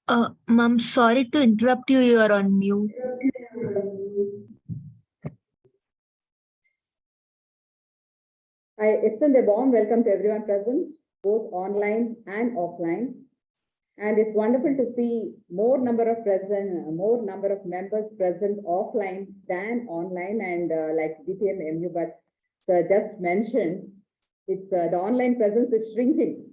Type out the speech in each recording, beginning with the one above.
Ma'am, sorry to interrupt you. You are on mute. I extend a warm welcome to everyone present, both online and offline. And it's wonderful to see more number of members present offline than online. And like DTM MU, but just mentioned, it's the online presence is shrinking.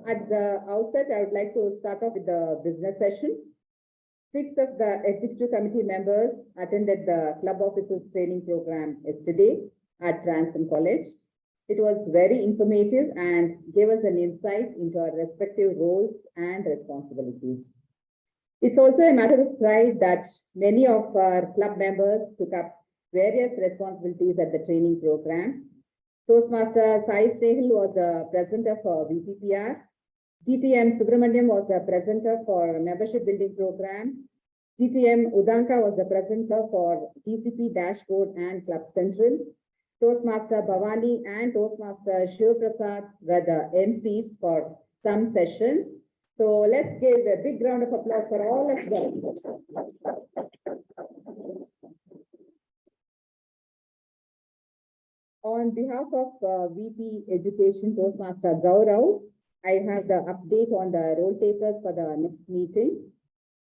At the outset, I would like to start off with the business session. 6 of the executive committee members attended the club officers training program yesterday at Transcend College. It was very informative and gave us an insight into our respective roles and responsibilities. It's also a matter of pride that many of our club members took up various responsibilities at the training program. Toastmaster Sai Snehal was the presenter for VPPR. DTM Subramaniam was the presenter for membership building program. DTM Udanka was the presenter for TCP dashboard and Club Central. Toastmaster Bhavani and Toastmaster Shiv Prasad were the MCs for some sessions. So let's give a big round of applause for all of them. On behalf of VP Education Toastmaster Gaurav, I have the update on the role takers for the next meeting.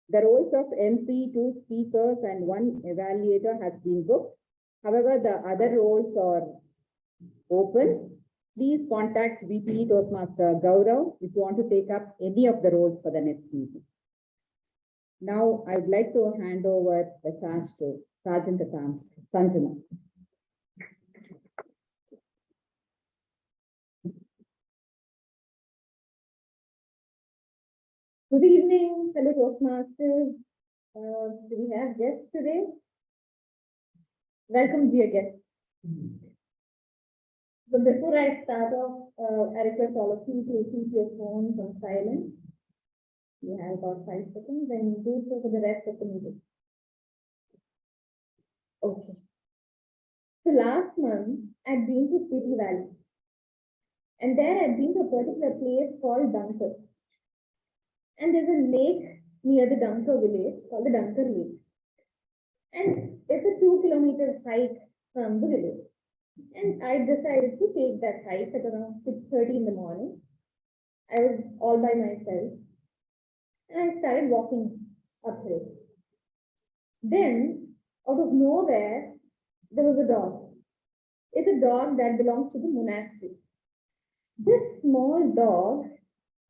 The roles of MC, 2 speakers, and 1 evaluator has been booked. However, the other roles are open. Please contact VP Toastmaster Gaurav if you want to take up any of the roles for the next meeting. Now, I would like to hand over the charge to Sergeant at Arms, Sanjana. Good evening, fellow Toastmasters. Do we have guests today? Welcome, dear guests. So before I start off, I request all of you to keep your phones on silent. You have about 5 seconds and do so for the rest of the meeting. Okay. So last month, I'd been to Spiti Valley. And there I'd been to a particular place called Dunker. And there's a lake near the Dunker village called the Dunker Lake. And it's a 2-kilometer hike from the village. And I decided to take that hike at around 6:30 in the morning. I was all by myself. And I started walking uphill. Then, out of nowhere, there was a dog. It's a dog that belongs to the monastery. This small dog,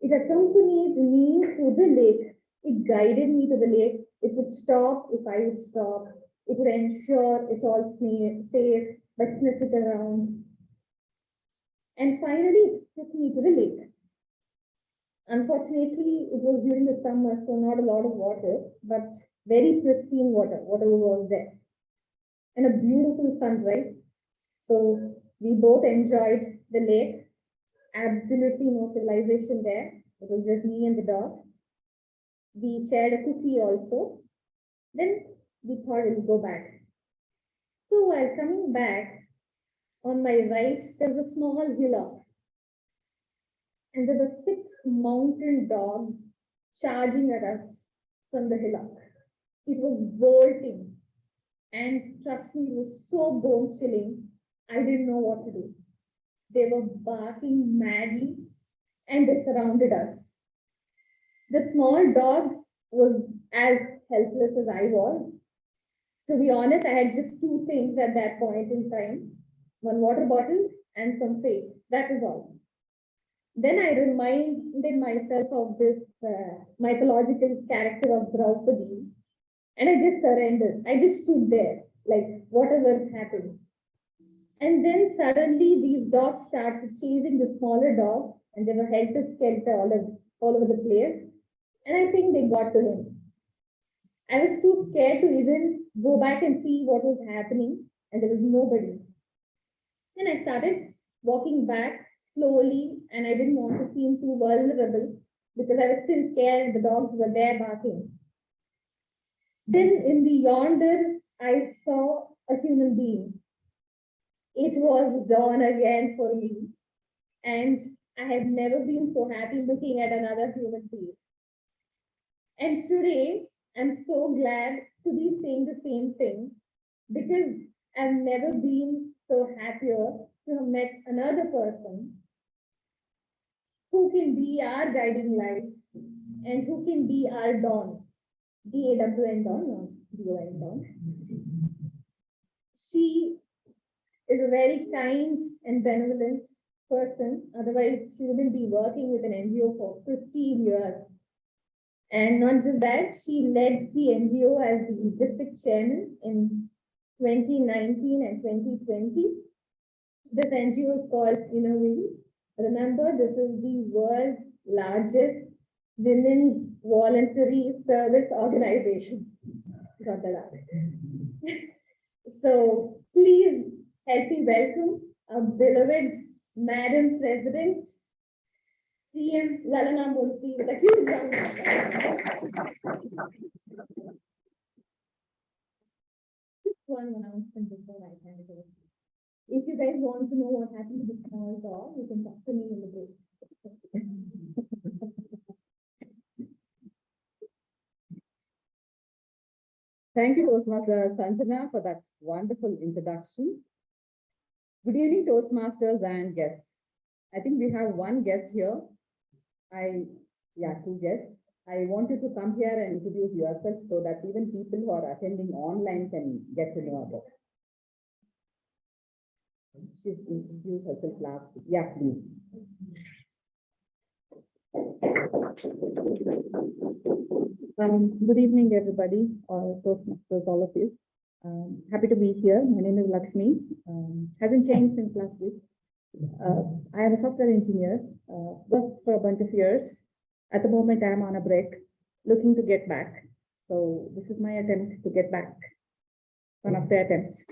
it accompanied me to the lake. It guided me to the lake. It would stop if I would stop. It would ensure it's all safe, but sniff it around. And finally, it took me to the lake. Unfortunately, it was during the summer, so not a lot of water, but very pristine water, whatever was there. And a beautiful sunrise. So we both enjoyed the lake. Absolutely no civilization there. It was just me and the dog. We shared a cookie also. Then we thought we'll go back. So while coming back, on my right, there was a small hillock. And there were 6 mountain dogs charging at us from the hillock. It was bolting. And trust me, it was so bone chilling. I didn't know what to do. They were barking madly and they surrounded us. The small dog was as helpless as I was. To be honest, I had just 2 things at that point in time. 1 water bottle and some faith. That is all. Then I reminded myself of this mythological character of Draupadi. And I just surrendered. I just stood there, like whatever happened. And then suddenly these dogs started chasing the smaller dog and they were helter-skelter all over the place. And I think they got to him. I was too scared to even go back and see what was happening, and there was nobody. Then I started walking back slowly, and I didn't want to seem too vulnerable because I was still scared the dogs were there barking. Then in the yonder, I saw a human being. It was dawn again for me, and I have never been so happy looking at another human face. And today, I'm so glad to be saying the same thing because I've never been so happier to have met another person who can be our guiding light and who can be our dawn. DAWN dawn, not DON dawn. She is a very kind and benevolent person. Otherwise, she wouldn't be working with an NGO for 15 years. And not just that, she led the NGO as the district chairman in 2019 and 2020. This NGO is called Innovate. Remember, this is the world's largest women's voluntary service organization. Got that out. So please help me welcome our beloved Madam President, CM Lalana Murthy, with a huge round of applause. Just one announcement before I hand it over. If you guys want to know what happened to this small dog, you can talk to me in the break. Thank you, Toastmaster Sanjana, for that wonderful introduction. Good evening, Toastmasters and guests. I think we have one guest here. Two guests. I want you to come here and introduce yourself so that even people who are attending online can get to know about it. She's introduced herself last week. Yeah, please. Good evening, everybody, Toastmasters, all of you. Happy to be here. My name is Lakshmi. Hasn't changed since last week. I am a software engineer, worked for a bunch of years. At the moment, I am on a break, looking to get back. So this is my attempt to get back. One of the attempts.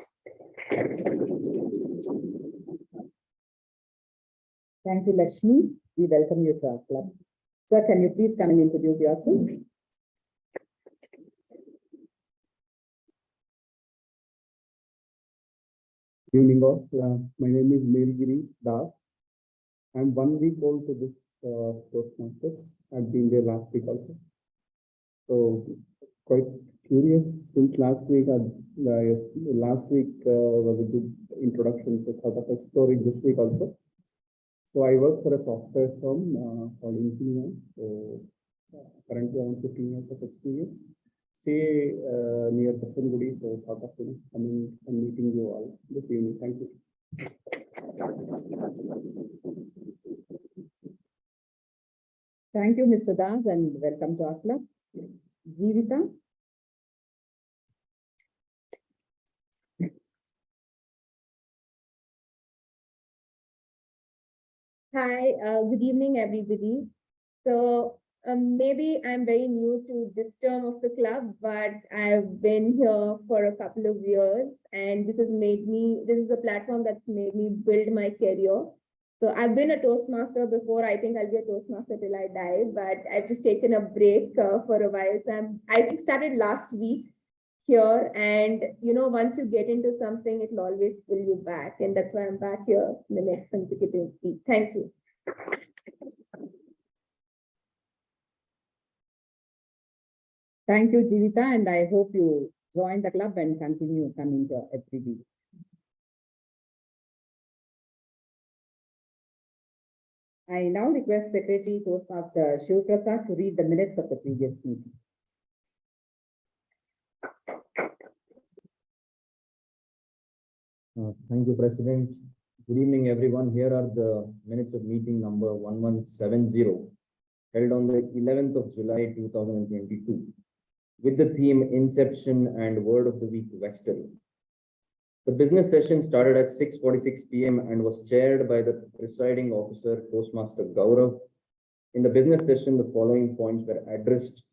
Thank you, Lakshmi. We welcome you to our club. Sir, can you please come and introduce yourself? Good evening all. My name is Nilgiri Das. I'm 1 week old to this Toastmasters. I've been there last week also. So quite curious since last week. Last week was a good introduction, so thought of exploring this week also. So I work for a software firm called Infinity. So currently around 15 years of experience. Stay near Kasaragudi, so thought of coming and meeting you all this evening. Thank you. Thank you, Mr. Das, and welcome to our club. Jeevita. Hi, good evening, everybody. So maybe I'm very new to this term of the club, but I've been here for a couple of years, and this is a platform that's made me build my career. So I've been a Toastmaster before. I think I'll be a Toastmaster till I die, but I've just taken a break for a while. So I started last week here, and once you get into something, it'll always pull you back, and that's why I'm back here in the next consecutive week. Thank you. Thank you, Jeevita, and I hope you join the club and continue coming here every week. I now request Secretary Toastmaster Shiv Prasad to read the minutes of the previous meeting. Thank you, President. Good evening, everyone. Here are the minutes of meeting number 1170, held on the 11th of July, 2022, with the theme Inception and Word of the Week, Western. The business session started at 6:46 p.m. and was chaired by the presiding officer, Toastmaster Gaurav. In the business session, the following points were addressed.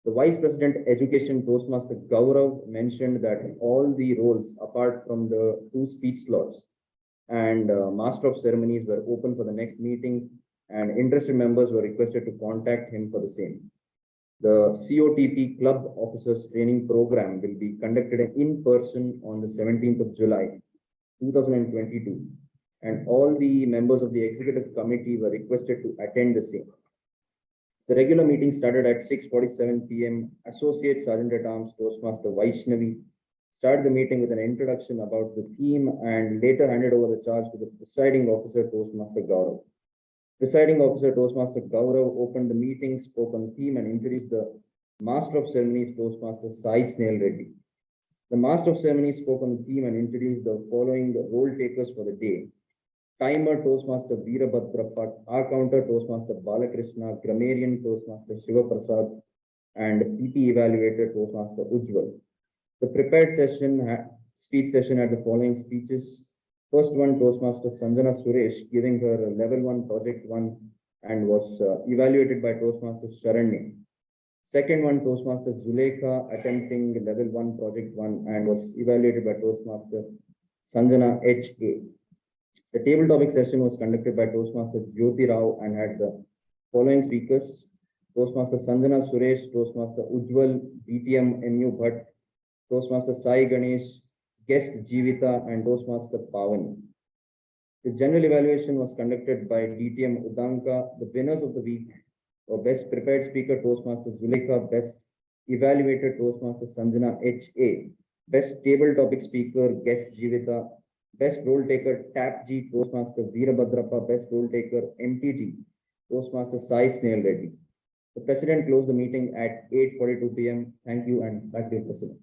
The Vice President Education, Toastmaster Gaurav, mentioned that all the roles, apart from the 2 speech slots and Master of Ceremonies, were open for the next meeting, and interested members were requested to contact him for the same. The COTP Club Officers Training Program will be conducted in person on the 17th of July, 2022, and all the members of the executive committee were requested to attend the same. The regular meeting started at 6:47 p.m. Associate Sergeant at Arms Toastmaster Vaishnavi started the meeting with an introduction about the theme and later handed over the charge to the presiding officer Toastmaster Gaurav. Presiding officer Toastmaster Gaurav opened the meeting, spoke on the theme, and introduced the Master of Ceremonies Toastmaster Sai Snail Reddy. The Master of Ceremonies spoke on the theme and introduced the following role takers for the day. Timer Toastmaster Veerabhadrappa, R Counter Toastmaster Balakrishna, Grammarian Toastmaster Shiva Prasad, and PP Evaluator Toastmaster Ujjwal. The prepared speech session had the following speeches. First one, Toastmaster Sanjana Suresh, giving her level 1 project 1 and was evaluated by Toastmaster Sharanya. Second one, Toastmaster Zulekha, attempting level 1 project 1 and was evaluated by Toastmaster Sanjana H.A. The table topic session was conducted by Toastmaster Jyoti Rao and had the following speakers. Toastmaster Sanjana Suresh, Toastmaster Ujjwal, DTM MU Bhatt, Toastmaster Sai Ganesh, guest Jeevita, and Toastmaster Pavani. The general evaluation was conducted by DTM Udanka. The winners of the week were Best Prepared Speaker Toastmaster Zulekha, Best Evaluator Toastmaster Sanjana H.A., Best Table Topic Speaker Guest Jeevita, Best Role Taker Tap G Toastmaster Veerabhadrappa, Best Role Taker MTG Toastmaster Sai Snail Reddy. The President closed the meeting at 8:42 p.m. Thank you, and back to you, President.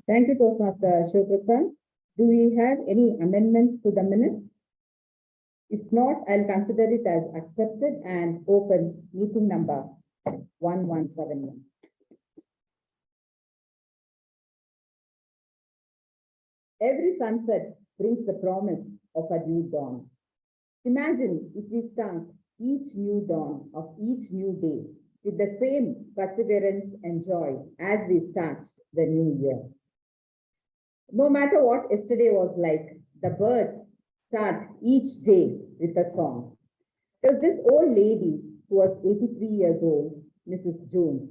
Thank you, Toastmaster Shivprasad. Do we have any amendments to the minutes? If not, I'll consider it as accepted and open meeting number 1171. Every sunset brings the promise of a new dawn. Imagine if we start each new dawn of each new day with the same perseverance and joy as we start the new year. No matter what yesterday was like, the birds start each day with a song. There was this old lady who was 83 years old, Mrs. Jones.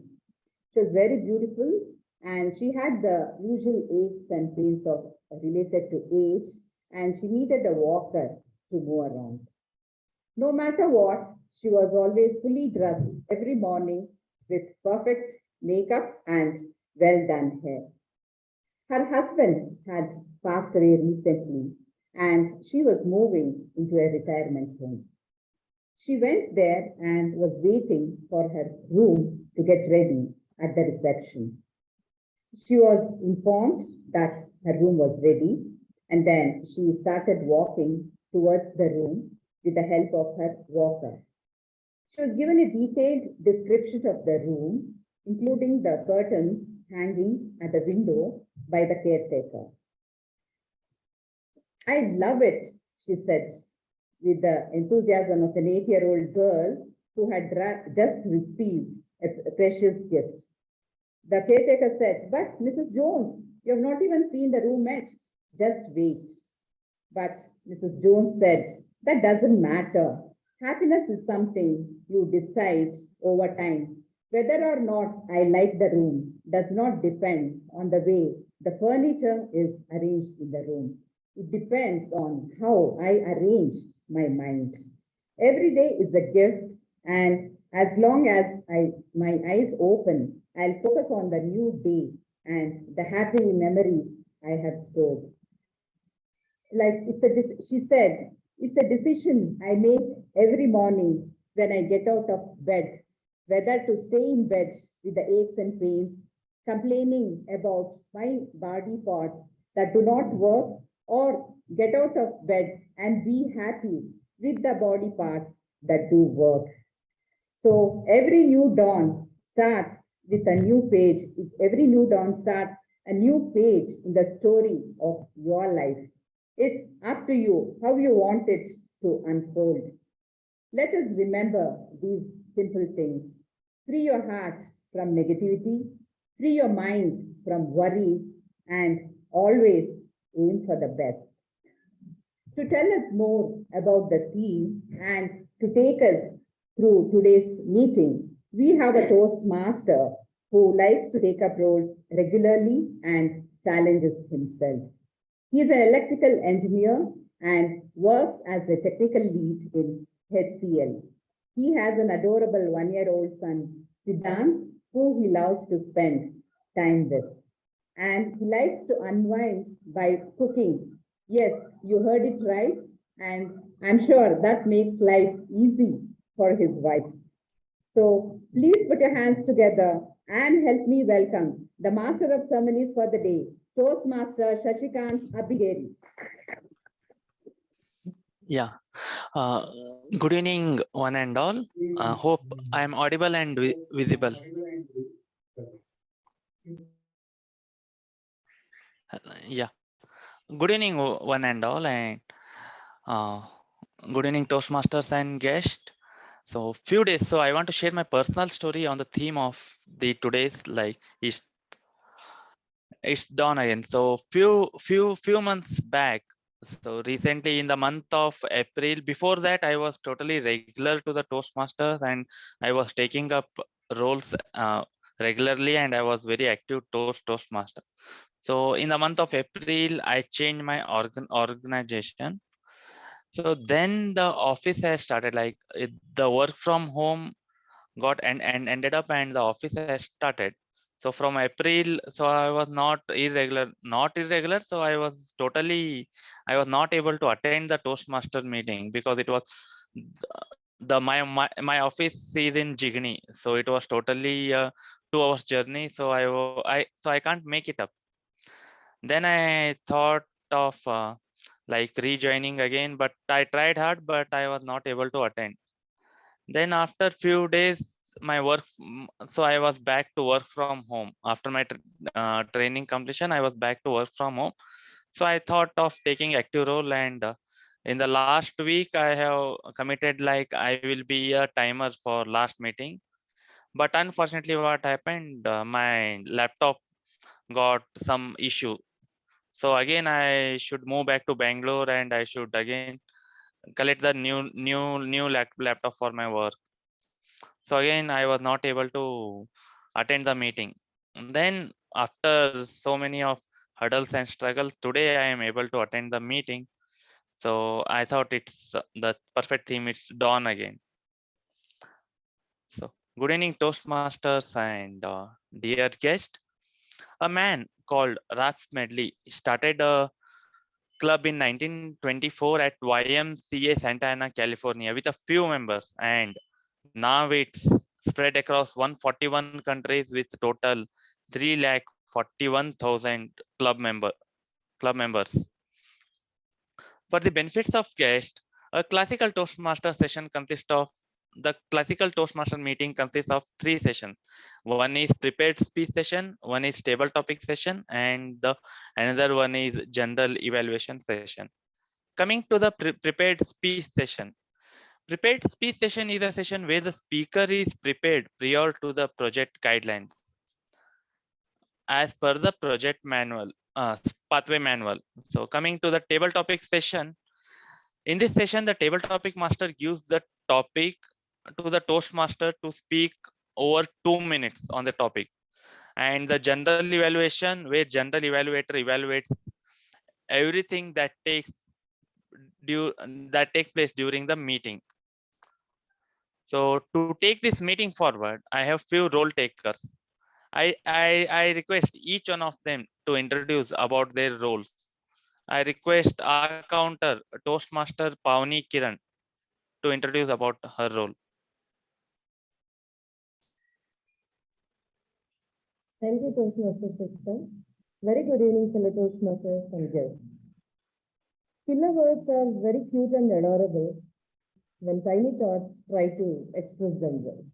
She was very beautiful and she had the usual aches and pains related to age, and she needed a walker to move around. No matter what, she was always fully dressed every morning with perfect makeup and well done hair. Her husband had passed away recently and she was moving into a retirement home. She went there and was waiting for her room to get ready at the reception. She was informed that her room was ready, and then she started walking towards the room with the help of her walker. She was given a detailed description of the room, including the curtains hanging at the window by the caretaker. I love it, she said, with the enthusiasm of an 8-year-old girl who had just received a precious gift. The caretaker said, "But Mrs. Jones, you have not even seen the room yet. Just wait." But Mrs. Jones said, "That doesn't matter. Happiness is something you decide over time. Whether or not I like the room does not depend on the way the furniture is arranged in the room. It depends on how I arrange my mind. Every day is a gift, and as long as my eyes open, I'll focus on the new day and the happy memories I have stored." She said, "It's a decision I make every morning when I get out of bed, whether to stay in bed with the aches and pains, complaining about my body parts that do not work, or get out of bed and be happy with the body parts that do work." So every new dawn starts with a new page. Every new dawn starts a new page in the story of your life. It's up to you how you want it to unfold. Let us remember these simple things. Free your heart from negativity, free your mind from worries, and always aim for the best. To tell us more about the theme and to take us through today's meeting, we have a Toastmaster who likes to take up roles regularly and challenges himself. He is an electrical engineer and works as a technical lead in HCL. He has an adorable one-year-old son, Siddhant, who he loves to spend time with. And he likes to unwind by cooking. Yes, you heard it right. And I'm sure that makes life easy for his wife. So please put your hands together and help me welcome the master of ceremonies for the day, Toastmaster Shashikant Abhigeri. Yeah. Uh, Good evening, one and all. Hope I am audible and visible. Yeah. Good evening, one and all, and uh, good evening, Toastmasters and guests. So, few days. So, I want to share my personal story on the theme of the today's it's done again. So, few months back. So recently in the month of April, before that I was totally regular to the Toastmasters and I was taking up roles regularly and I was very active Toastmaster. So in the month of April, I changed my organization. So then the office has started the work from home got and ended up and the office has started. So from April, so I was not irregular. So I was not able to attend the Toastmaster meeting because it was my office is in Jigni. So it was totally 2 hours journey. So I can't make it up. Then I thought of rejoining again, but I tried hard, but I was not able to attend. Then after few days, so I was back to work from home. After my training completion, I was back to work from home. So I thought of taking active role and in the last week, I have committed like I will be a timer for last meeting. But unfortunately, what happened? My laptop got some issue. So again, I should move back to Bangalore and I should again collect the new laptop for my work. So again, I was not able to attend the meeting. And then after so many of hurdles and struggles, today I am able to attend the meeting. So I thought it's the perfect theme. It's dawn again. So good evening, Toastmasters and dear guest. A man called Ralph Medley started a club in 1924 at YMCA Santa Ana, California with a few members, and now it's spread across 141 countries with total 341,000 club members. For the benefits of guests, a classical Toastmaster session consists of the classical Toastmaster meeting consists of 3 sessions. One is prepared speech session, one is table topic session, and the another one is general evaluation session. Coming to the prepared speech session. Prepared speech session is a session where the speaker is prepared prior to the project guidelines as per the project manual, pathway manual. So coming to the table topic session, in this session, the table topic master gives the topic to the Toastmaster to speak over 2 minutes on the topic. And the general evaluation, where general evaluator evaluates everything that takes place during the meeting. So to take this meeting forward, I have few role takers. I request each one of them to introduce about their roles. I request our counter, Toastmaster Pavni Kiran, to introduce about her role. Thank you, Toastmaster Shashikant. Very good evening, fellow Toastmasters and guests. Killer words are very cute and adorable when tiny tots try to express themselves.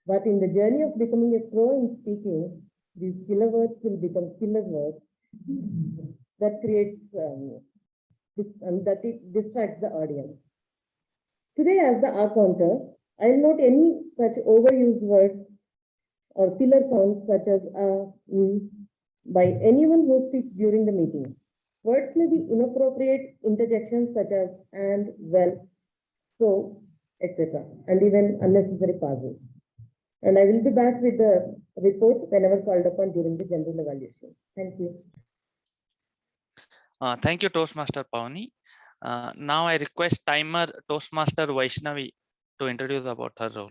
But in the journey of becoming a pro in speaking, these killer words will become killer words that creates that it distracts the audience. Today, as the R counter, I will note any such overused words or killer sounds such as by anyone who speaks during the meeting. Words may be inappropriate interjections such as and, well, so, etc., and even unnecessary pauses. And I will be back with the report whenever called upon during the general evaluation. Thank you. Thank you, Toastmaster Pavani. Now I request timer Toastmaster Vaishnavi to introduce about her role.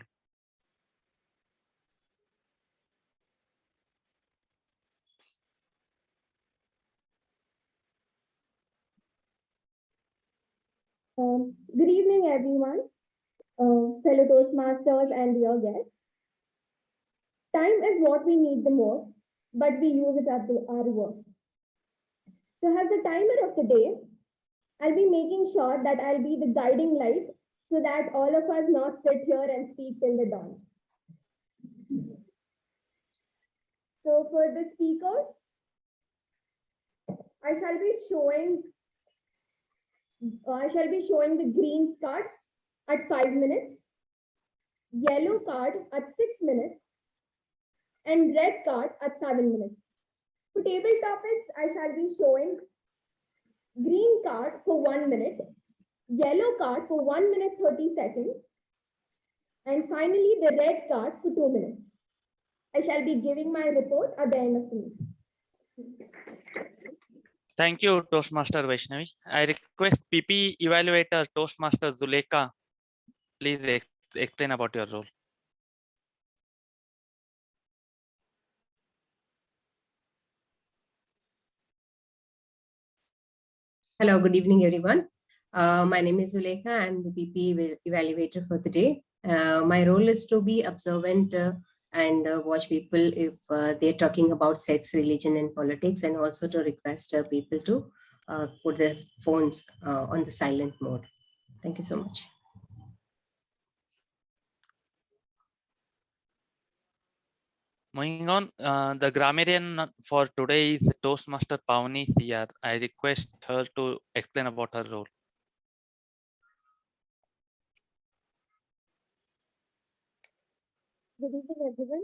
Good evening, everyone, fellow Toastmasters and dear guests. Time is what we need the most, but we use it at our worst. So, as the timer of the day, I'll be making sure that I'll be the guiding light so that all of us not sit here and speak till the dawn. So, for the speakers, I shall be showing the green card at 5 minutes, yellow card at 6 minutes, and red card at 7 minutes. For table topics, I shall be showing green card for 1 minute, yellow card for 1 minute 30 seconds, and finally the red card for 2 minutes. I shall be giving my report at the end of the meeting. Thank you, Toastmaster Vaishnavi. I request PP Evaluator Toastmaster Zuleka. Please explain about your role. Hello, good evening, everyone. My name is Zulekha. I'm the PP evaluator for the day. My role is to be observant and watch people if they're talking about sex, religion, and politics, and also to request people to put their phones on the silent mode. Thank you so much. Moving on, the grammarian for today is Toastmaster Pavani CR. I request her to explain about her role. Good evening, everyone.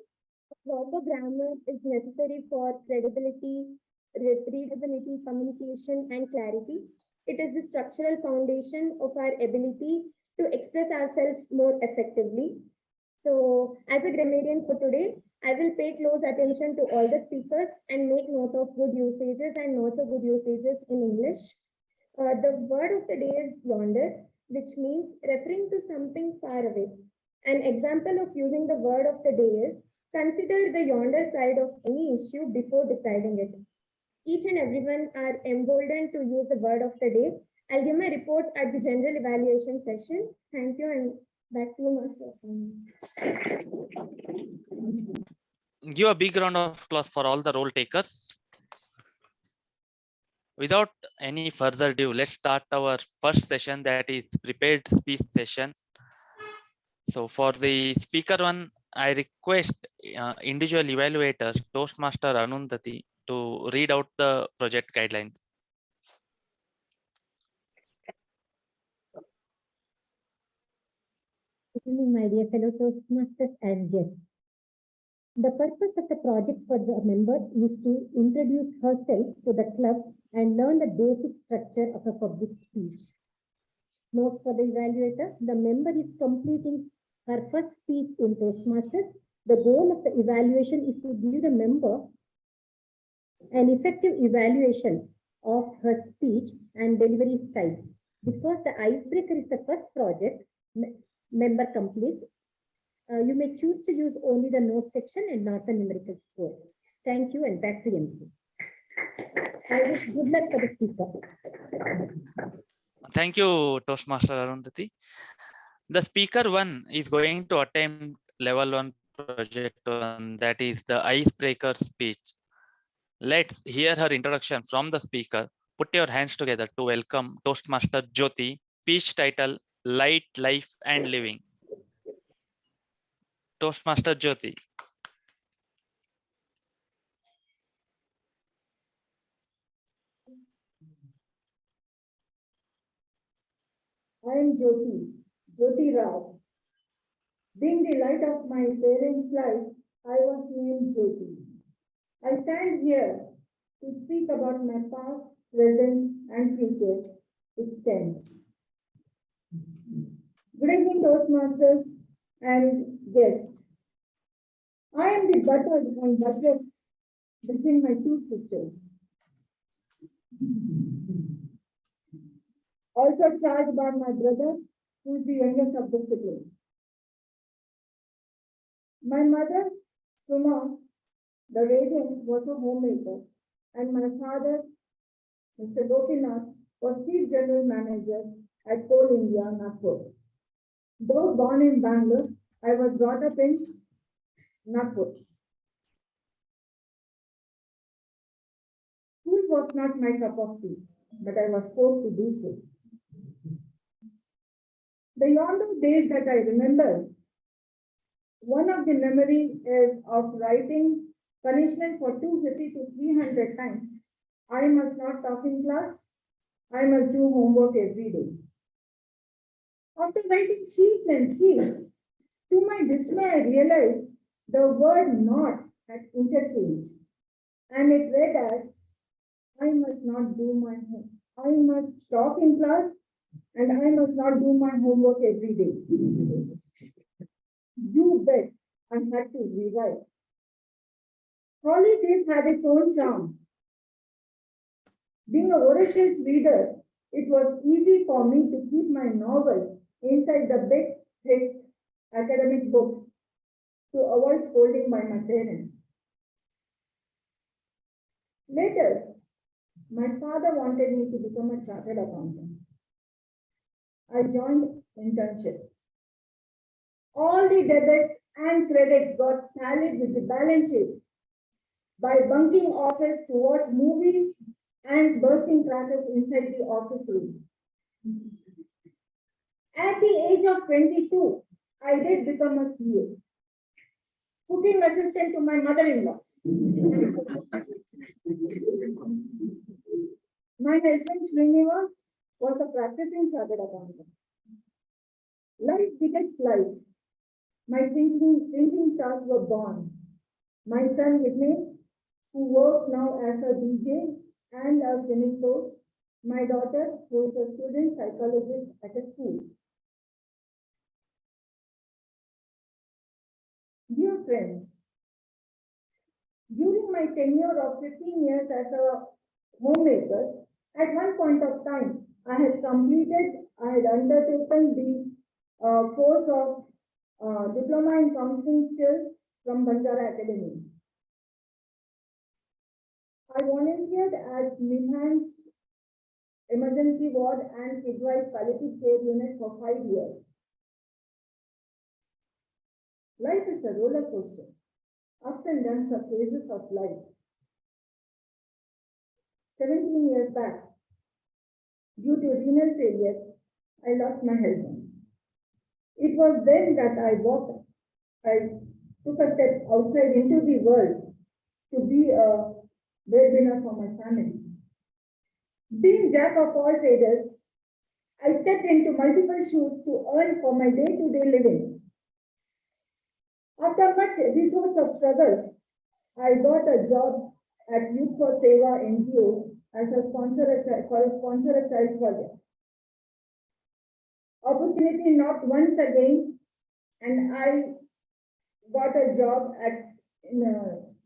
Proper grammar is necessary for credibility, readability, communication, and clarity. It is the structural foundation of our ability to express ourselves more effectively. So, as a grammarian for today, I will pay close attention to all the speakers and make note of good usages and not so good usages in English. The word of the day is yonder, which means referring to something far away. An example of using the word of the day is consider the yonder side of any issue before deciding it. Each and everyone are emboldened to use the word of the day. I'll give my report at the general evaluation session. Thank you, and back to you, Master. Give a big round of applause for all the role takers. Without any further ado, let's start our first session, that is prepared speech session. So for the speaker one, I request individual evaluators, Toastmaster Anundati, to read out the project guidelines. Good evening, my dear fellow Toastmasters and guests. The purpose of the project for the member is to introduce herself to the club and learn the basic structure of a public speech. Notes for the evaluator: the member is completing her first speech in Toastmasters. The goal of the evaluation is to give the member an effective evaluation of her speech and delivery style. Because the icebreaker is the first project member completes, you may choose to use only the notes section and not the numerical score. Thank you, and back to MC. I wish good luck for the speaker. Thank you, Toastmaster Arundhati. The speaker one is going to attempt level 1 project one, that is the icebreaker speech. Let's hear her introduction from the speaker. Put your hands together to welcome Toastmaster Jyoti. Speech title: Light, Life, and Living. Toastmaster Jyoti. I am Jyoti Rao. Being the light of my parents' life, I was named Jyoti. I stand here to speak about my past, present, and future with STEMs. Good evening, Toastmasters and guests. I am the buttered and buttress between my two sisters. also charged by my brother, who is the youngest of the siblings. My mother, Suma, the radiant, was a homemaker, and my father, Mr. Gopinath, was Chief General Manager at Coal India, Nagpur. Though born in Bangalore, I was brought up in Nagpur. School was not my cup of tea, but I was forced to do so. The yonder days that I remember, one of the memories is of writing punishment for 250 to 300 times. I must not talk in class. I must do homework every day. After writing sheets and sheets, to my dismay, I realized the word not had interchanged, and it read as, I must not do my home. I must talk in class, and I must not do my homework every day. You bet I had to rewrite. Holidays had its own charm. Being a voracious reader, it was easy for me to keep my novel inside the big, thick academic books to avoid scolding by my parents. Later, my father wanted me to become a chartered accountant. I joined internship. All the debits and credits got tallied with the balance sheet by bunking office to watch movies and bursting crackers inside the office room. At the age of 22, I did become a CA, cooking assistant to my mother-in-law. My husband Srinivas was a practicing chartered accountant. Life begets life. My thinking stars were born. My son Vignesh, who works now as a DJ and a swimming coach. My daughter, who is a student psychologist at a school. Dear friends, during my tenure of 15 years as a homemaker, at one point of time, I had undertaken the course of Diploma in Counseling Skills from Banjara Academy. I volunteered at Mihan's Emergency Ward and Kidwise Palliative Care Unit for 5 years. Life is a roller coaster. Ups and downs are phases of life. 17 years back, due to renal failure, I lost my husband. It was then that I took a step outside into the world to be a breadwinner for my family. Being jack of all trades, I stepped into multiple shoes to earn for my day-to-day living. After much episodes of struggles, I got a job at Youth for Seva NGO as a sponsor a child project. Opportunity knocked once again, and I got a job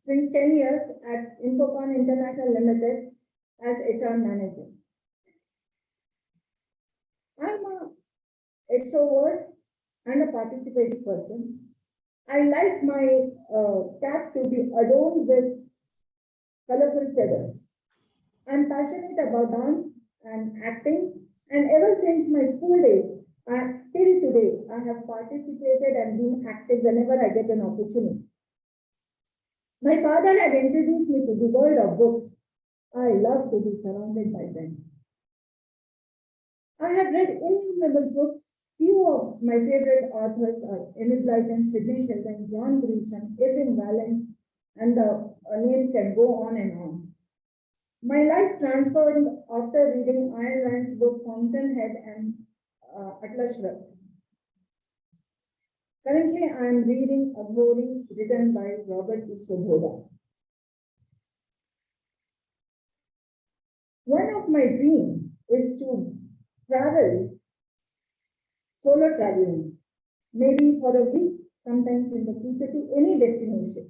since 10 years at Infocon International Limited as HR manager. I'm an extrovert and a participative person. I like my cap to be adorned with colorful feathers. I'm passionate about dance and acting, and ever since my school days, till today, I have participated and been active whenever I get an opportunity. My father had introduced me to the world of books. I love to be surrounded by them. I have read innumerable books. Few of my favorite authors are Emil Blyton, Sidney Sheldon, John Grisham, Irving Valent, and the name can go on and on. My life transformed after reading Ayn Rand's book Fountainhead and Atlas Shrugged. Currently, I am reading Abhorings written by Robert E. Svoboda. One of my dreams is to travel, solo traveling, maybe for a week, sometimes in the future, to any destination.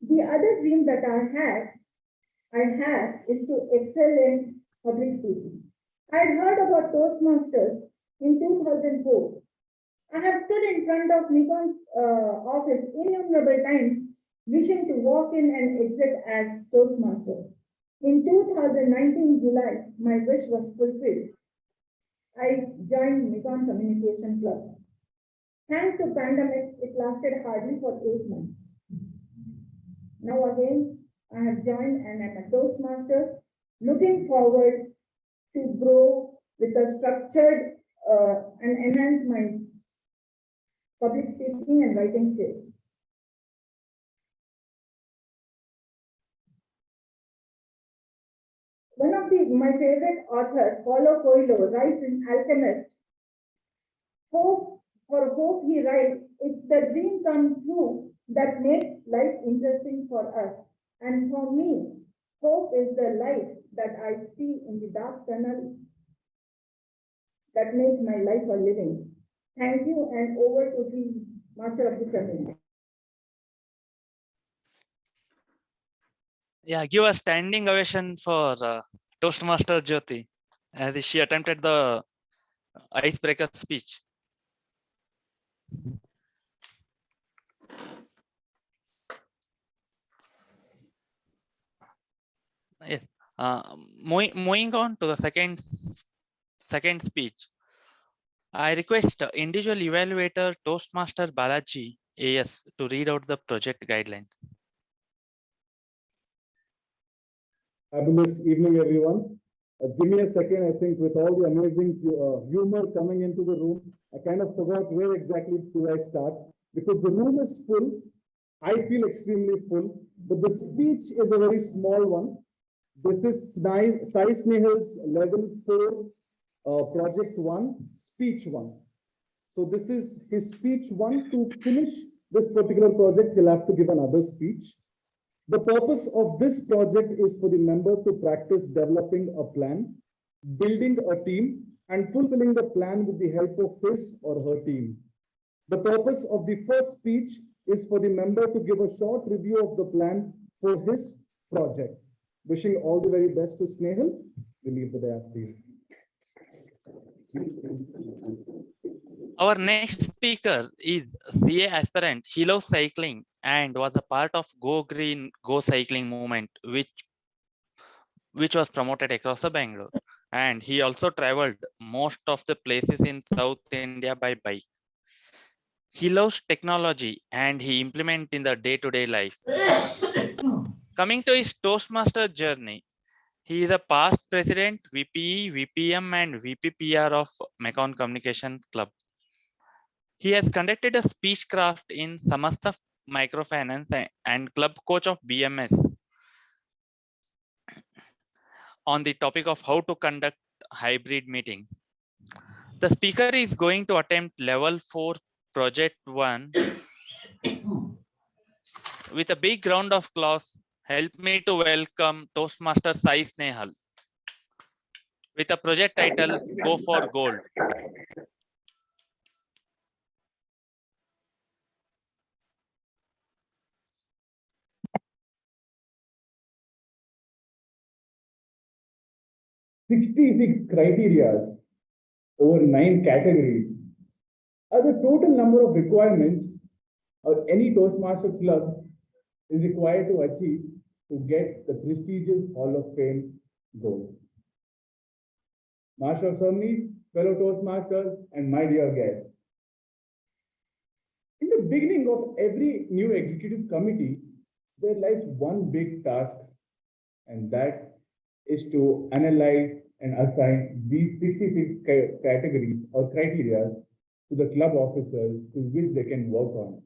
The other dream that I have is to excel in public speaking. I'd heard about Toastmasters in 2004. I have stood in front of Nikon's office innumerable times, wishing to walk in and exit as Toastmaster. In 2019 July, my wish was fulfilled. I joined Nikon Communication Club. Thanks to pandemic, it lasted hardly for 8 months. Now again, I have joined and I'm a Toastmaster, looking forward to grow with a structured and enhance my public speaking and writing skills. One of my favorite author, Paulo Coelho, writes in Alchemist, hope he writes, it's the dream come true that makes life interesting for us. And for me, hope is the light that I see in the dark tunnel that makes my life a living. Thank you, and over to the master of the ceremony. Yeah, give a standing ovation for Toastmaster Jyoti as she attempted the icebreaker speech. Yes. Moving on to the second speech, I request individual evaluator Toastmaster Balaji AS to read out the project guidelines. Fabulous evening, everyone. Give me a second. I think with all the amazing humor coming into the room, I kind of forgot where exactly do I start because the room is full. I feel extremely full, but the speech is a very small one. This is Sai Snehal's level 4 project 1, speech 1. So this is his speech 1. To finish this particular project, he'll have to give another speech. The purpose of this project is for the member to practice developing a plan, building a team, and fulfilling the plan with the help of his or her team. The purpose of the first speech is for the member to give a short review of the plan for his project. Wishing all the very best to Snehal. We leave the dais to you. Our next speaker is CA aspirant. He loves cycling and was a part of Go Green, Go Cycling movement, which was promoted across the Bangalore. And he also traveled most of the places in South India by bike. He loves technology and he implements in the day-to-day life. Coming to his Toastmaster journey, he is a past president, VPE, VPM, and VPPR of Mekon Communication Club. He has conducted a speechcraft in Samastha Microfinance and club coach of BMS on the topic of how to conduct hybrid meetings. The speaker is going to attempt level 4 project 1 with a big round of applause. Help me to welcome Toastmaster Sai Snehal with a project title Go for Gold. "66 criteria over 9 categories are the total number of requirements any Toastmaster club is required to achieve to get the prestigious Hall of Fame gold. Master of Ceremonies, fellow Toastmasters, and my dear guests. In the beginning of every new executive committee, there lies one big task, and that is to analyze and assign these 66 categories or criteria to the club officers to which they can work on.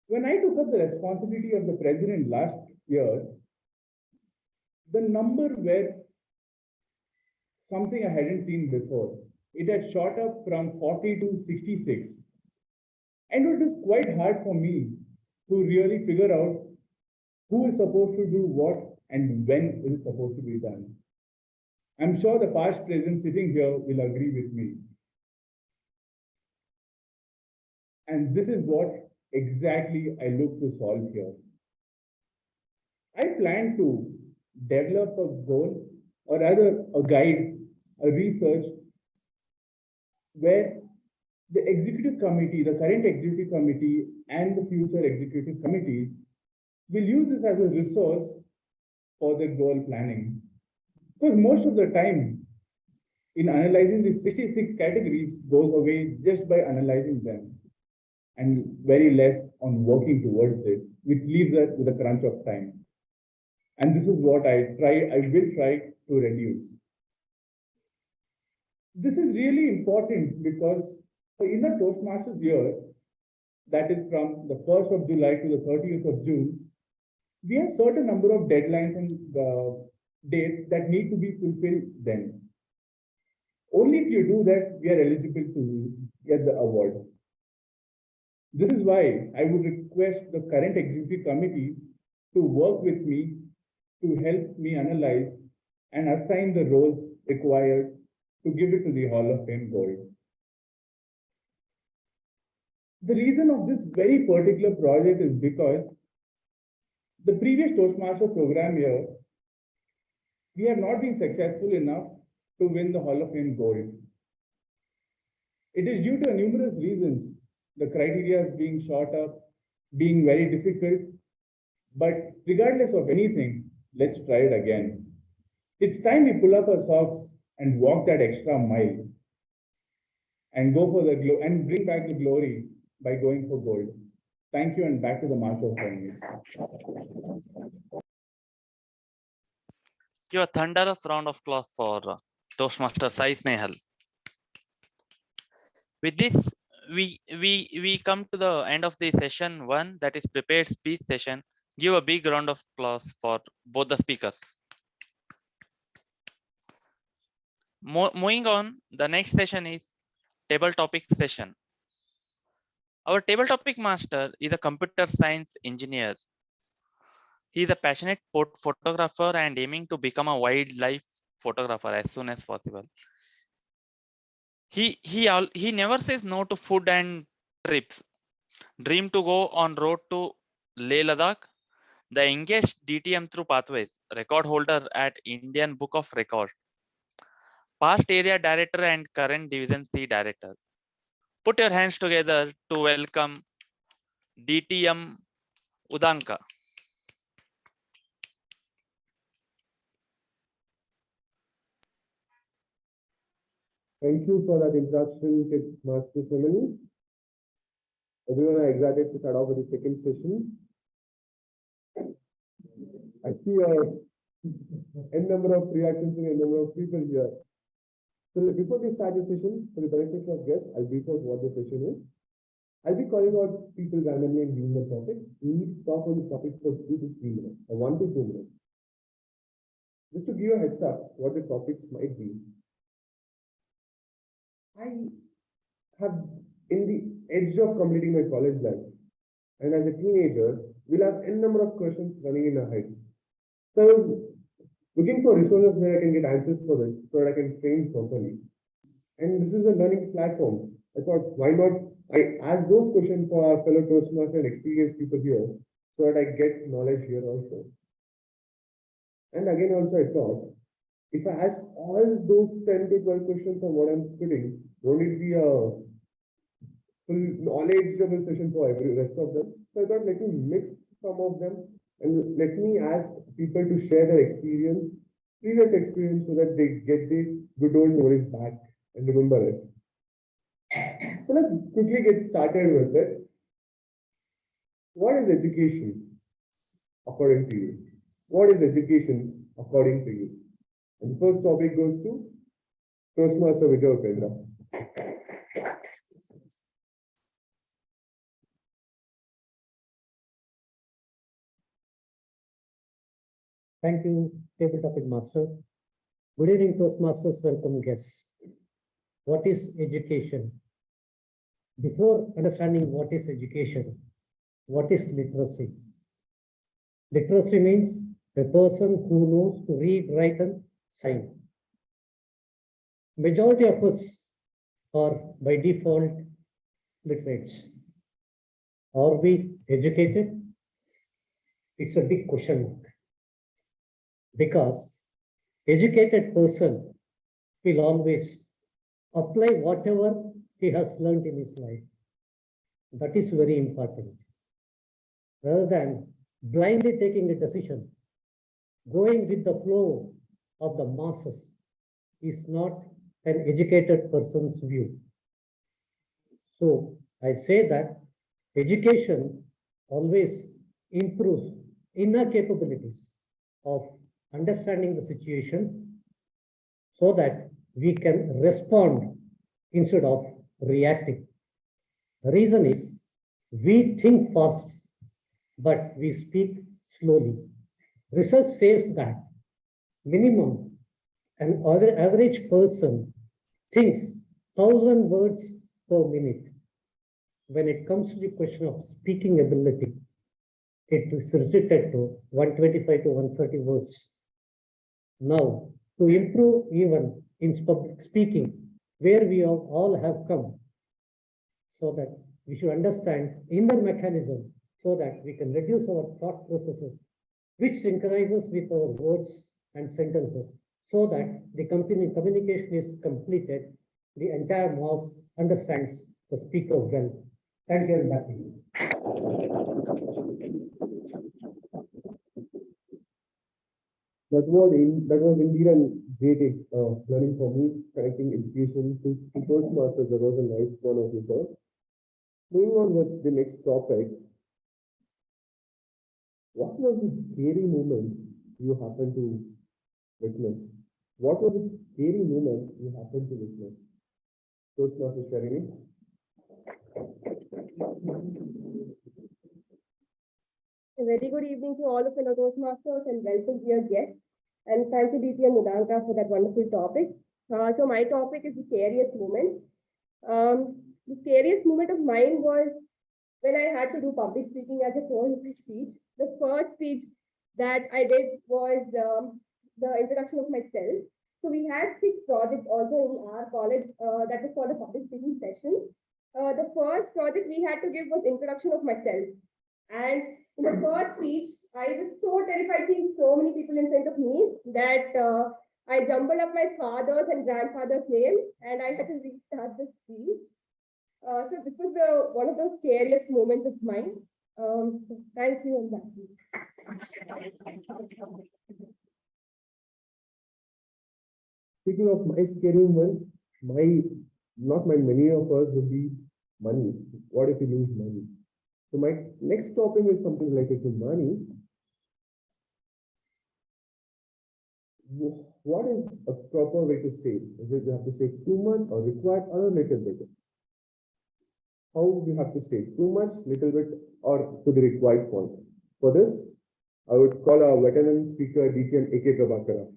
When I took up the responsibility of the president last year, the number were something I hadn't seen before. It had shot up from 40 to 66. And it was quite hard for me to really figure out who is supposed to do what and when it is supposed to be done. I'm sure the past president sitting here will agree with me. And this is what exactly I look to solve here. I plan to develop a goal or rather a guide, a research where the executive committee, the current executive committee and the future executive committees will use this as a resource for their goal planning. Because most of the time in analyzing these 66 categories goes away just by analyzing them and very less on working towards it, which leaves us with a crunch of time. And this is what I will try to reduce. This is really important because in the Toastmasters year, that is from the 1st of July to the 30th of June, we have certain number of deadlines and dates that need to be fulfilled then. Only if you do that, we are eligible to get the award. This is why I would request the current executive committee to work with me to help me analyze and assign the roles required to give it to the Hall of Fame Gold. The reason of this very particular project is because the previous Toastmaster program year, we have not been successful enough to win the Hall of Fame Gold. It is due to numerous reasons, the criteria being short up, being very difficult, but regardless of anything, let's try it again. It's time we pull up our socks and walk that extra mile and go for the and bring back the glory by going for gold. Thank you, and back to the marshal ceremony. Your thunderous round of applause for Toastmaster Sai Snehal. With this, we come to the end of the session 1, that is prepared speech session. Give a big round of applause for both the speakers. Moving on, the next session is table topic session. Our table topic master is a computer science engineer. He is a passionate photographer and aiming to become a wildlife photographer as soon as possible. He never says no to food and trips. Dream to go on road to Leh Ladakh. The engaged DTM through pathways, record holder at Indian Book of Records, past area director and current division C director. Put your hands together to welcome DTM Udanka. Thank you for that introduction to Master Ceremony. Everyone are excited to start off with the second session. I see a number of reactions and a number of people here. So before we start the session, for the benefit of guests, I'll brief out what the session is. I'll be calling out people randomly and giving the topic. We need to talk on the topic for 2 to 3 minutes, or 1 to 2 minutes. Just to give you a heads up what the topics might be. I have in the edge of completing my college life, and as a teenager, we'll have n number of questions running in our head. So I was looking for resources where I can get answers for it, so that I can train properly. And this is a learning platform. I thought, why not I ask those questions for our fellow Toastmasters and experienced people here, so that I get knowledge here also. And again, also I thought, if I ask all those 10 to 12 questions on what I'm putting, won't it be a full knowledgeable session for every rest of them? So I thought, let me mix some of them and let me ask people to share their experience, previous experience, so that they get the good old memories back and remember it. So let's quickly get started with it. What is education according to you? What is education according to you? And the first topic goes to Toastmaster Vijay Pedra. Thank you, table topic master. Good evening, Toastmasters, welcome guests. What is education? Before understanding what is education, what is literacy? Literacy means a person who knows to read, write, and sign. Majority of us are by default literates. Are we educated? It's a big question mark. Because educated person will always apply whatever he has learned in his life. That is very important. Rather than blindly taking a decision, going with the flow of the masses is not an educated person's view. So I say that education always improves inner capabilities of understanding the situation so that we can respond instead of reacting. The reason is we think fast, but we speak slowly. Research says that minimum an average person thinks 1,000 words per minute. When it comes to the question of speaking ability, it is restricted to 125 to 130 words. Now, to improve even in public speaking, where we all have come, so that we should understand inner mechanism so that we can reduce our thought processes, which synchronizes with our words and sentences, so that the communication is completed, the entire mass understands the speaker well. Thank you, and back to you. That was indeed a great learning for me, connecting education to Toastmasters. That was a nice one of you, sir. Moving on with the next topic. What was the scary moment you happened to witness? What was the scary moment you happened to witness? Toastmasters sharing. A very good evening to all the fellow Toastmasters and welcome dear guests. And thank you, DP and Mudanka, for that wonderful topic. So my topic is the scariest moment. The scariest moment of mine was when I had to do public speaking as a first speech. The first speech that I did was the introduction of myself. So we had 6 projects also in our college that was called a public speaking session. The first project we had to give was introduction of myself. And in the first speech, I was so terrified seeing so many people in front of me that I jumbled up my father's and grandfather's name and I had to restart the speech. So this was one of those scariest moments of mine. So thank you and thank you. Speaking of my scary moment, many of us would be money. What if we lose money? So my next topic is something related to money. What is a proper way to save? Is it you have to save too much or required or a little bit? How we have to save too much, little bit, or to the required point? For this, I would call our veteran speaker, DTM AK Prabhakara.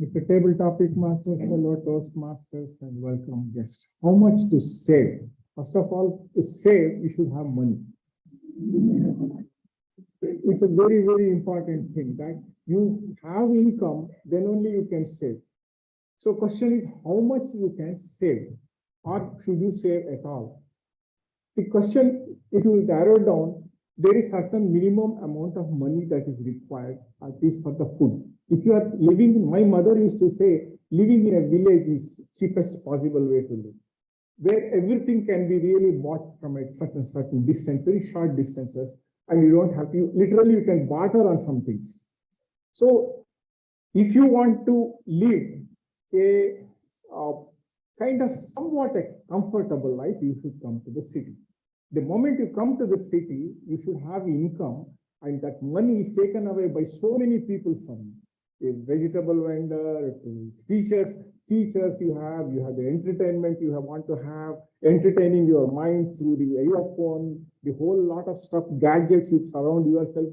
Mr. Table Topic Masters, fellow Toastmasters, and welcome guests. How much to save? First of all, to save, you should have money. It's a very, very important thing that you have income, then only you can save. So question is how much you can save or should you save at all? The question, if you narrow down, there is certain minimum amount of money that is required, at least for the food. If you are living, my mother used to say, living in a village is cheapest possible way to live, where everything can be really bought from a certain distance, very short distances, and you don't have to, literally you can barter on some things. So if you want to live a kind of somewhat a comfortable life, you should come to the city. The moment you come to the city, you should have income, and that money is taken away by so many people from you. A vegetable vendor, to teachers you have the entertainment you want to have, entertaining your mind through the earphone, the whole lot of stuff, gadgets you surround yourself,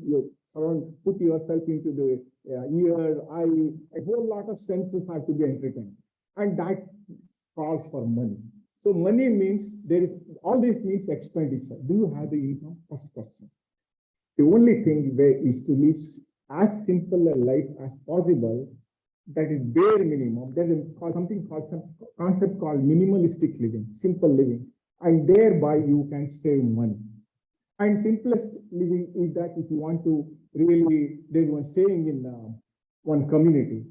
put yourself into the ear, eye, a whole lot of senses have to be entertained. And that calls for money. So money means all this means expenditure. Do you have the income? First question. The only thing is to live as simple a life as possible. That is bare minimum. There's a concept called minimalistic living, simple living. and thereby you can save money. And simplest living is that if you want to really, there's one saying in one community,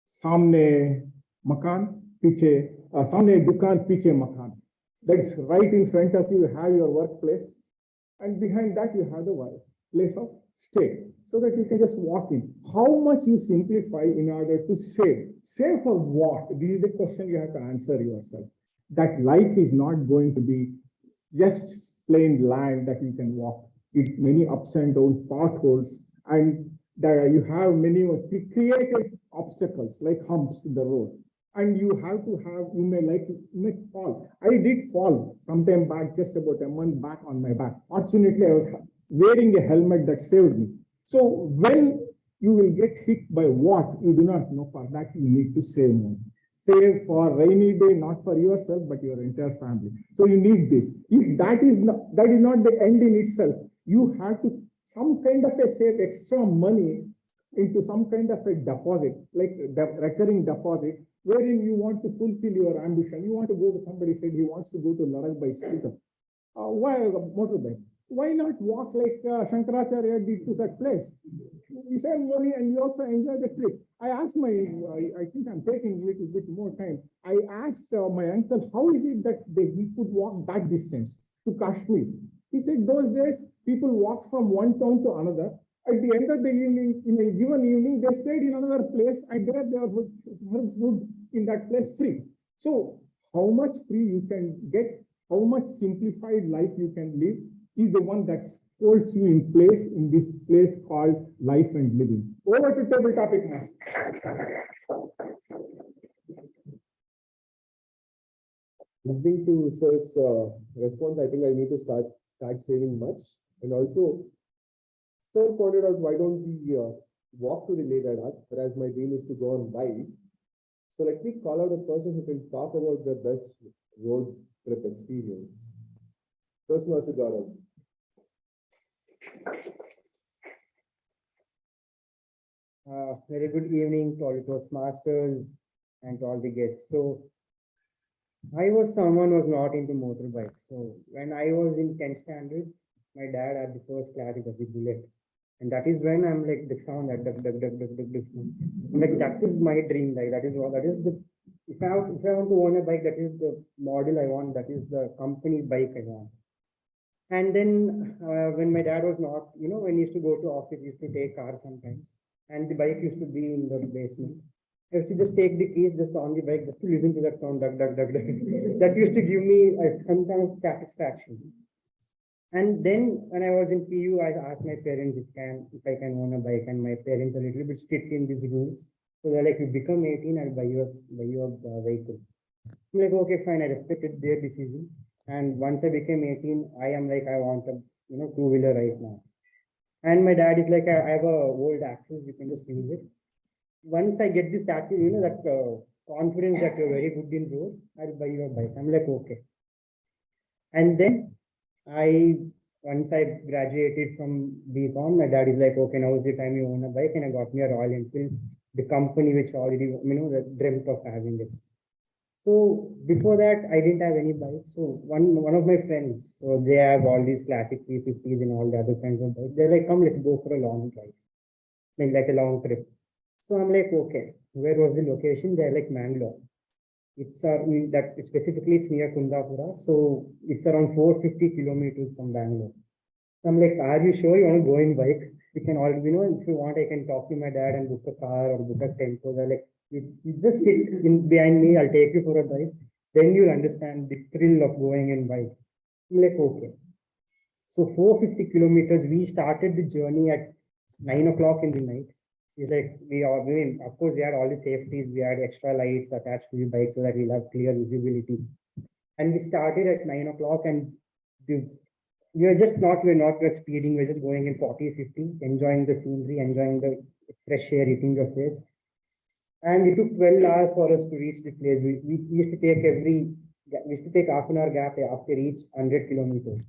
सामने मकान पीछे सामने दुकान पीछे मकान. That's right in front of you, you have your workplace, and behind that you have the place of stay, so that you can just walk in. How much you simplify in order to save? Save for what? This is the question you have to answer yourself. That life is not going to be just plain land that you can walk. It's many ups and downs, potholes, and you have many created obstacles like humps in the road. And you have to have, you may fall. I did fall sometime back, just about a month back on my back. Fortunately, I was wearing a helmet that saved me. So when you will get hit by what, you do not know. For that, you need to save money. Save for rainy day, not for yourself, but your entire family. So you need this. If that is not the end in itself, you have to some kind of a save extra money into some kind of a deposit, like the recurring deposit, wherein you want to fulfill your ambition. You want to go to, somebody said he wants to go to Ladakh by scooter. Why a motorbike? Why not walk like Shankaracharya did to that place? You save money and you also enjoy the trip. I asked I think I'm taking a little bit more time. I asked my uncle, how is it that he could walk that distance to Kashmir? He said those days people walked from one town to another. At the end of the evening, in a given evening, they stayed in another place and there they were food in that place free. So how much free you can get, how much simplified life you can live is the one that holds you in place in this place called life and living. Over to table topic now. Listening to Sir's response, I think I need to start saving much. And also, Sir pointed out, why don't we walk to the Leh Ladakh, whereas my dream is to go on bike. So let me call out a person who can talk about the best road trip experience. First, Master Gaurav. Very good evening to all the Toastmasters and to all the guests. So, I was someone who was not into motorbikes. So, when I was in 10th standard, my dad had the first class, it was the Bullet. And that is when I'm like, the sound, that sound. I'm like, that is my dream. Like, that is the, if I want to own a bike, that is the model I want, that is the company bike I want. And then when my dad was not, when he used to go to office, he used to take cars sometimes. And the bike used to be in the basement. I used to just take the keys, just on the bike, just to listen to that sound, that used to give me some kind of satisfaction. And then when I was in PU, I asked my parents if I can own a bike, and my parents are a little bit strict in these rules. So they're like, you become 18, I'll buy you a vehicle. I'm like, okay, fine, I respected their decision. And once I became 18, I am like, I want a two-wheeler right now. And my dad is like, I have a old Axis, you can just use it. Once I get this attitude, that confidence that you're very good in road, I'll buy you a bike. I'm like, okay. And then once I graduated from BCom, my dad is like, okay, now is the time you own a bike, and I got me a Royal Enfield, the company which already, dreamt of having it. So before that, I didn't have any bikes. So one of my friends, so they have all these classic 350s and all the other kinds of bikes. They're like, come, let's go for a long drive, like a long trip. So I'm like, okay, where was the location? They're like Mangalore. It's specifically it's near Kundapura. So it's around 450 kilometers from Bangalore. So I'm like, are you sure you want to go in bike? We can all, if you want, I can talk to my dad and book a car or book a tempo. They're like, you just sit behind me, I'll take you for a drive. Then you'll understand the thrill of going in bike. I'm like, okay. So 450 kilometers, we started the journey at 9 o'clock in the night. It's like, of course, we had all the safeties, we had extra lights attached to the bike so that we'll have clear visibility. And we started at 9 o'clock, and we're not speeding, we're just going in 40, 50, enjoying the scenery, enjoying the fresh air hitting your face. And it took 12 hours for us to reach the place. We used to take half an hour gap after each 100 kilometers.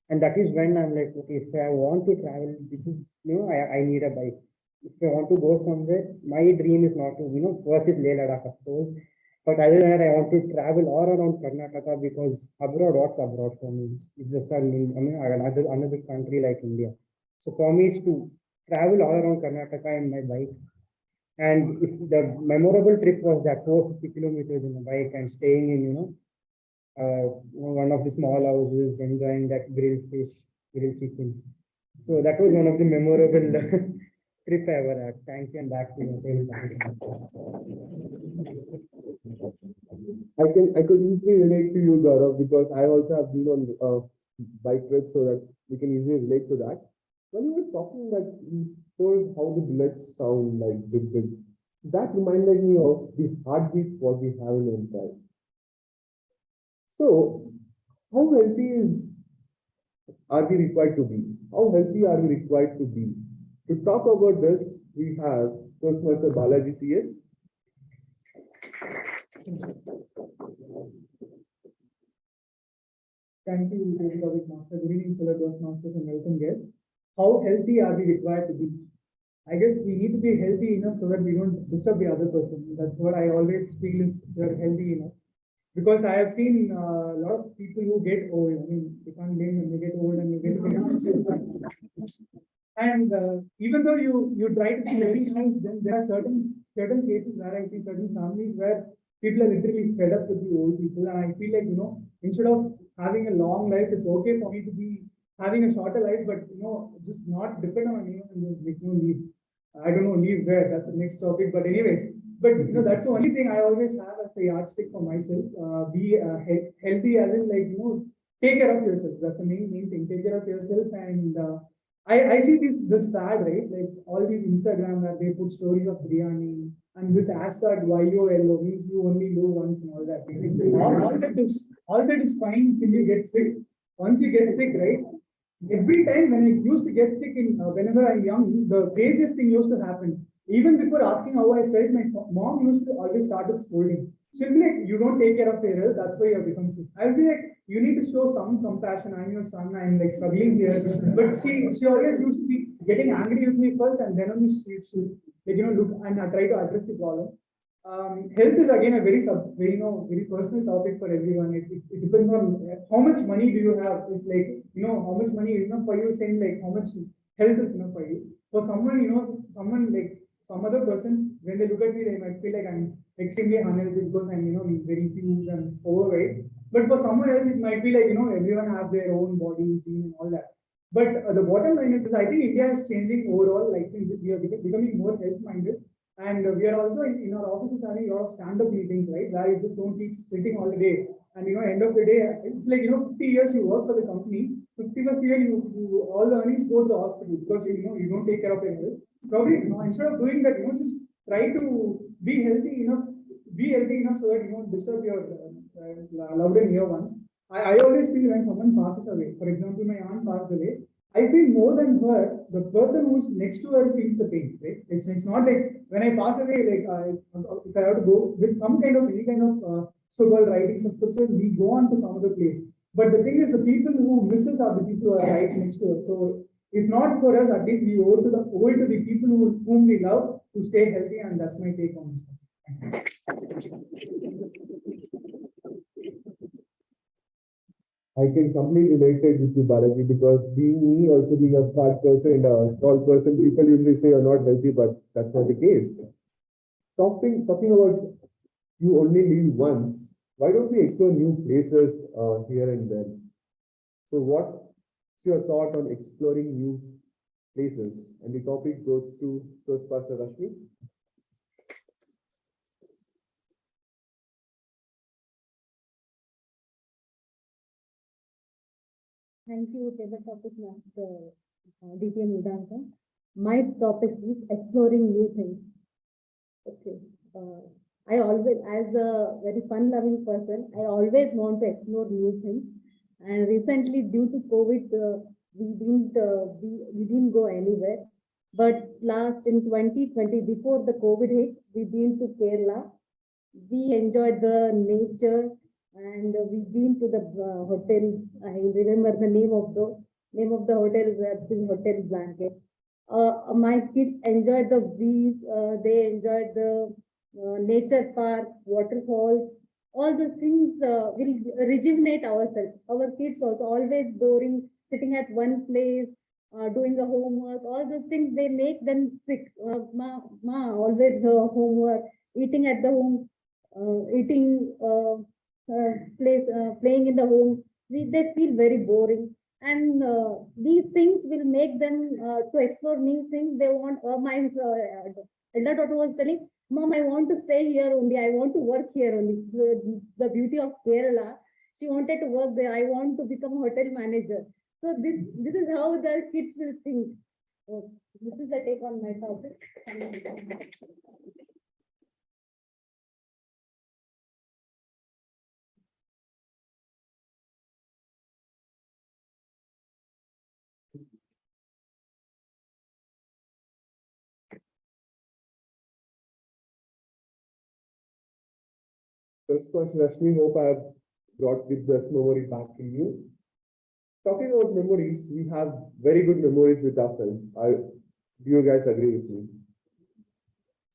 And that is when I'm like, okay, if I want to travel, this is, I need a bike. If I want to go somewhere, my dream is not to, first is Leh Ladakh, of course. But other than that, I want to travel all around Karnataka because abroad, what's abroad for me? It's just another country like India. So for me, it's to travel all around Karnataka in my bike. And if the memorable trip was that 450 kilometers in a bike and staying in, one of the small houses, enjoying that grilled fish, grilled chicken. So that was one of the memorable trip I ever had. Thank you, and back to you. I could easily relate to you, Gaurav, because I also have been on bike trips, so that we can easily relate to that. When you were talking, that you told how the bullets sound like big, big. That reminded me of the heartbeat what we have in inside. So, how healthy are we required to be? How healthy are we required to be? To talk about this, we have Toastmaster Balaji CS. Thank you, David Master. Good evening, fellow Toastmasters and welcome guests. How healthy are we required to be? I guess we need to be healthy enough so that we don't disturb the other person. That's what I always feel is we're healthy enough. Because I have seen a lot of people who get old. I mean, you can't blame them. They get old and they get sick. And even though you try to be very nice, then there are certain cases where I see certain families where people are literally fed up with the old people. And I feel like, instead of having a long life, it's okay for me to be having a shorter life, but just not depend on anyone and just leave. I don't know, leave where, that's the next topic. But anyways, that's the only thing I always have as a yardstick for myself. Be healthy as in take care of yourself. That's the main thing. Take care of yourself. And I see this fad, right? Like all these Instagram where they put stories of biryani and this hashtag YOLO means you only live once and all that. All that is fine till you get sick. Once you get sick, right? Every time when I used to get sick whenever I'm young, the craziest thing used to happen. Even before asking how I felt, my mom used to always start with scolding. She'll be like, you don't take care of your health, that's why you have become sick. I'll be like, you need to show some compassion. I'm your son, I'm like struggling here. But she always used to be getting angry with me first, and then only she look and try to address the problem. Health is again a very personal topic for everyone. It depends on how much money do you have. It's like, how much money is enough for you, saying like how much health is enough for you. For someone, someone like some other persons, when they look at me, they might feel like I'm extremely unhealthy because I'm, very huge and overweight. But for someone else, it might be like, everyone have their own body, gene and all that. But the bottom line is, I think India is changing overall. Like we are becoming more health-minded. And we are also in our offices having a lot of stand-up meetings, right? Where you just don't keep sitting all the day. And end of the day, it's like 50 years you work for the company. 51st year you all the earnings go to the hospital because you don't take care of your health. Probably instead of doing that, just try to be healthy enough so that you won't disturb your loved and near ones. I always feel when someone passes away, for example, my aunt passed away, I feel more than her, the person who's next to her feels the pain, right? It's not like when I pass away, like if I have to go with any kind of so-called writings or scriptures, we go on to some other place. But the thing is, the people who misses are the people who are right next to us. So if not for us, at least we owe to the people whom we love to stay healthy, and that's my take on this. I can completely relate it with you, Balaji, because me also being a fat person and a tall person, people usually say you're not healthy, but that's not the case. Talking about you only live once, why don't we explore new places here and there? So what's your thought on exploring new places? And the topic goes to Pastor Rashmi. Thank you, Table Topic Master DTM Udanta. My topic is exploring new things. Okay. I always, as a very fun-loving person, I always want to explore new things. And recently, due to COVID, we didn't go anywhere. But last in 2020, before the COVID hit, we been to Kerala. We enjoyed the nature. And we've been to the hotel. I remember the name of the hotel is Hotel Blanket. My kids enjoyed the breeze. They enjoyed the nature park, waterfalls, all those things will rejuvenate ourselves. Our kids also always boring, sitting at one place, doing the homework, all those things, they make them sick. Always the homework, eating at the home, playing in the home. They feel very boring. And these things will make them to explore new things. They want, my elder daughter was telling, Mom, I want to stay here only. I want to work here only. The beauty of Kerala, she wanted to work there. I want to become a hotel manager. So this is how the kids will think. Oh, this is the take on my topic. First question, Rashmi, hope I have brought the best memory back in you. Talking about memories, we have very good memories with our friends. Do you guys agree with me?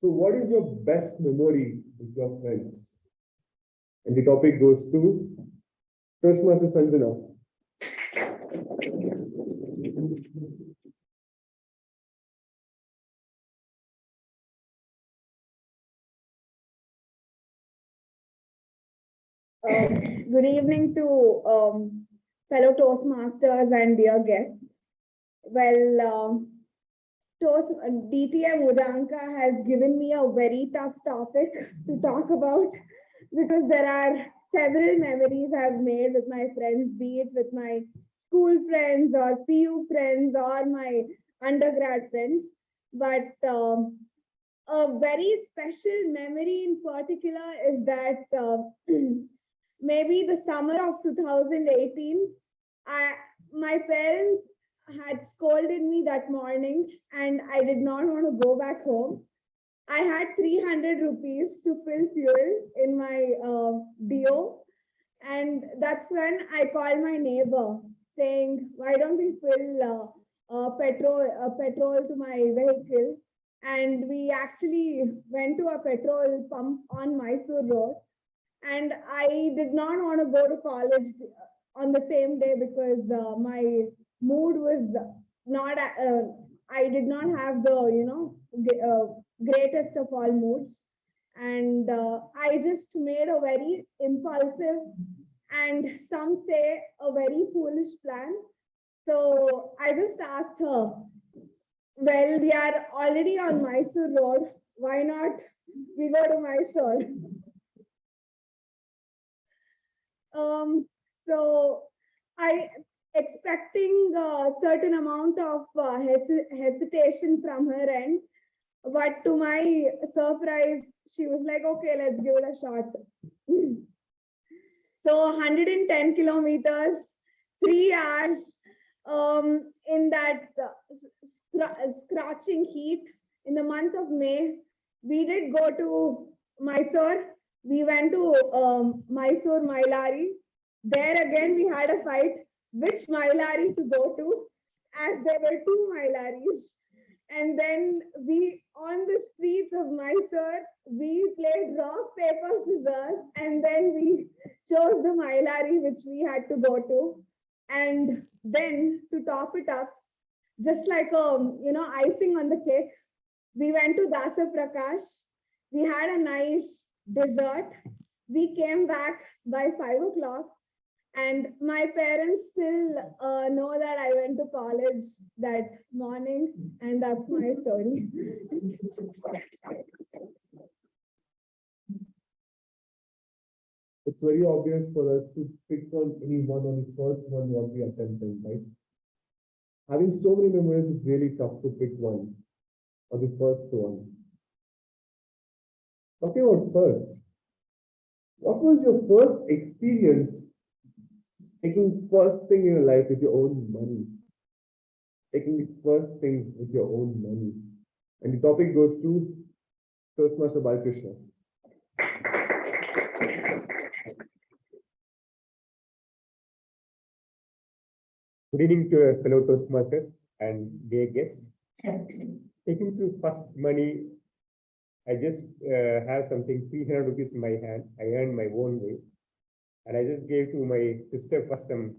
So what is your best memory with your friends? And the topic goes to Toastmaster Sanjana. Good evening to fellow Toastmasters and dear guests. Well, DTM Udanka has given me a very tough topic to talk about because there are several memories I've made with my friends, be it with my school friends or PU friends or my undergrad friends. But a very special memory in particular is that maybe the summer of 2018, my parents had scolded me that morning and I did not want to go back home. I had 300 rupees to fill fuel in my DO, and that's when I called my neighbor saying, why don't we fill petrol to my vehicle? And we actually went to a petrol pump on Mysore Road. And I did not want to go to college on the same day because my mood was not, I did not have the, greatest of all moods. And I just made a very impulsive and some say a very foolish plan. So I just asked her, well, we are already on Mysore Road. Why not we go to Mysore? So I expecting a certain amount of hesitation from her end, but to my surprise, she was like, okay, let's give it a shot. So 110 kilometers, 3 hours in that scorching heat in the month of May. We did go to Mysore. We went to Mysore Mailari. There again, we had a fight which Mailari to go to, as there were 2 Mailaris. And then we, on the streets of Mysore, we played rock, paper, scissors, and then we chose the Mailari which we had to go to. And then to top it up, just like icing on the cake, we went to Dasa Prakash. We had a nice dessert. We came back by 5 o'clock. And my parents still know that I went to college that morning, and that's my story. It's very obvious for us to pick on any one on the first one what we attempted, right? Having so many memories, it's really tough to pick one or the first one. Talking about first, what was your first experience taking first thing in your life with your own money? Taking the first thing with your own money. And the topic goes to Toastmaster Balkrishna. Good evening to fellow Toastmasters and dear guests. Taking to first money I just have something 300 rupees in my hand. I earned my own way. And I just gave to my sister first some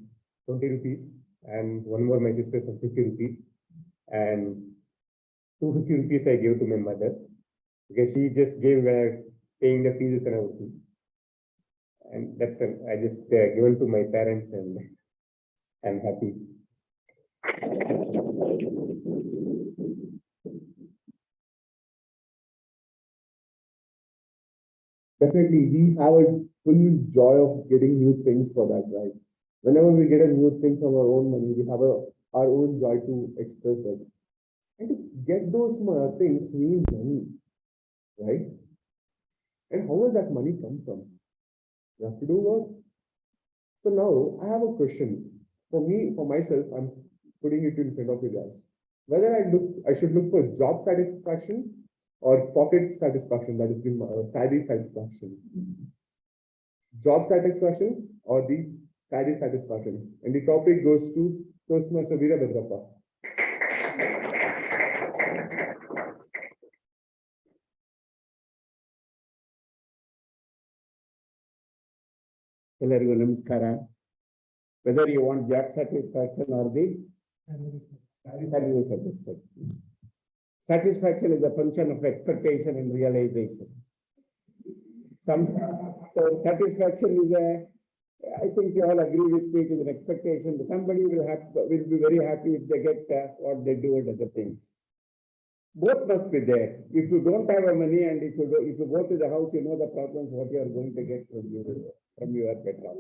20 rupees and one more my sister some 50 rupees. And 250 rupees I gave to my mother because she just gave paying the fees and everything. And that's I just given to my parents and I'm happy. Definitely, we have a full joy of getting new things for that, right? Whenever we get a new thing from our own money, we have our own joy to express it. And to get those things, we need money, right? And how will that money come from? You have to do work. So now I have a question. For me, for myself, I'm putting it in front of you guys. Whether I should look for job satisfaction or pocket satisfaction, that is the salary satisfaction. Job satisfaction or the salary satisfaction. And the topic goes to Toastmaster Veerabhadrappa. ಎಲ್ಲರಿಗೂ ನಮಸ್ಕಾರ. Whether you want job satisfaction or the salary satisfaction. Satisfaction is a function of expectation and realization. So satisfaction is I think you all agree with me, it is an expectation. Somebody will be very happy if they get what they do and other things. Both must be there. If you don't have money and if you go to the house, you know the problems what you are going to get from your bedroom.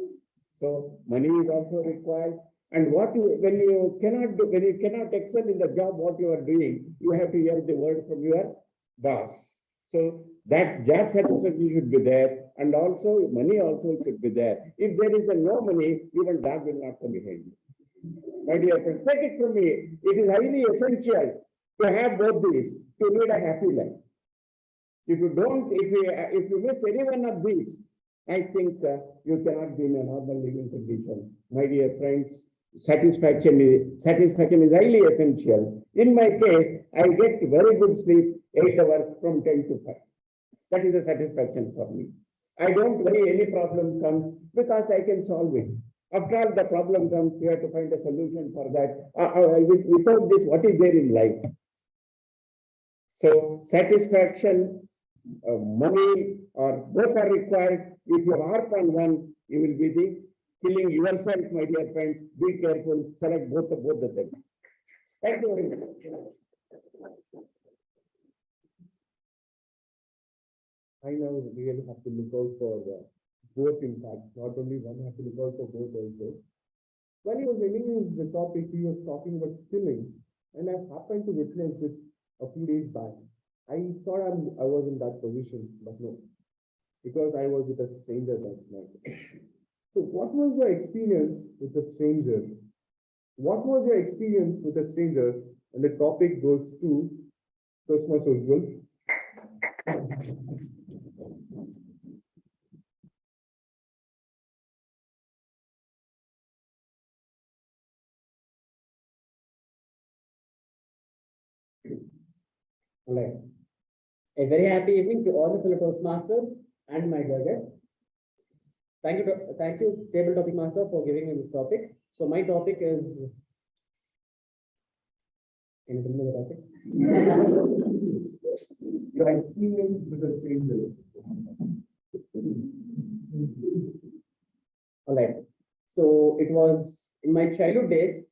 So money is also required. And when you cannot excel in the job what you are doing, you have to hear the word from your boss. So that job satisfaction should be there, and also money also should be there. If there is no money, even dog will not come behind you. My dear friends, take it from me. It is highly essential to have both these to lead a happy life. If you miss any one of these, I think you cannot be in a normal living condition. My dear friends, satisfaction is highly essential. In my case, I get very good sleep 8 hours from 10 to 5. That is a satisfaction for me. I don't worry any problem comes because I can solve it. After all, the problem comes, we have to find a solution for that. Without this, what is there in life? So satisfaction, money, or both are required. If you harp on one, you will be killing yourself, my dear friends. Be careful. Select both of them. Thank you very much. I now really have to look out for both, in fact, not only one, I have to look out for both also. When he was ending the topic, he was talking about killing, and I happened to witness it a few days back. I thought I was in that position, but no, because I was with a stranger that night. So what was your experience with a stranger? What was your experience with a stranger? And the topic goes to Toastmaster Ujjwal. All right. A very happy evening to all the fellow Toastmasters and my dear guests. Thank you, Table Topic Master, for giving me this topic. So my topic is. Can you tell me the topic? Your experience with a stranger. All right. So it was in my childhood days.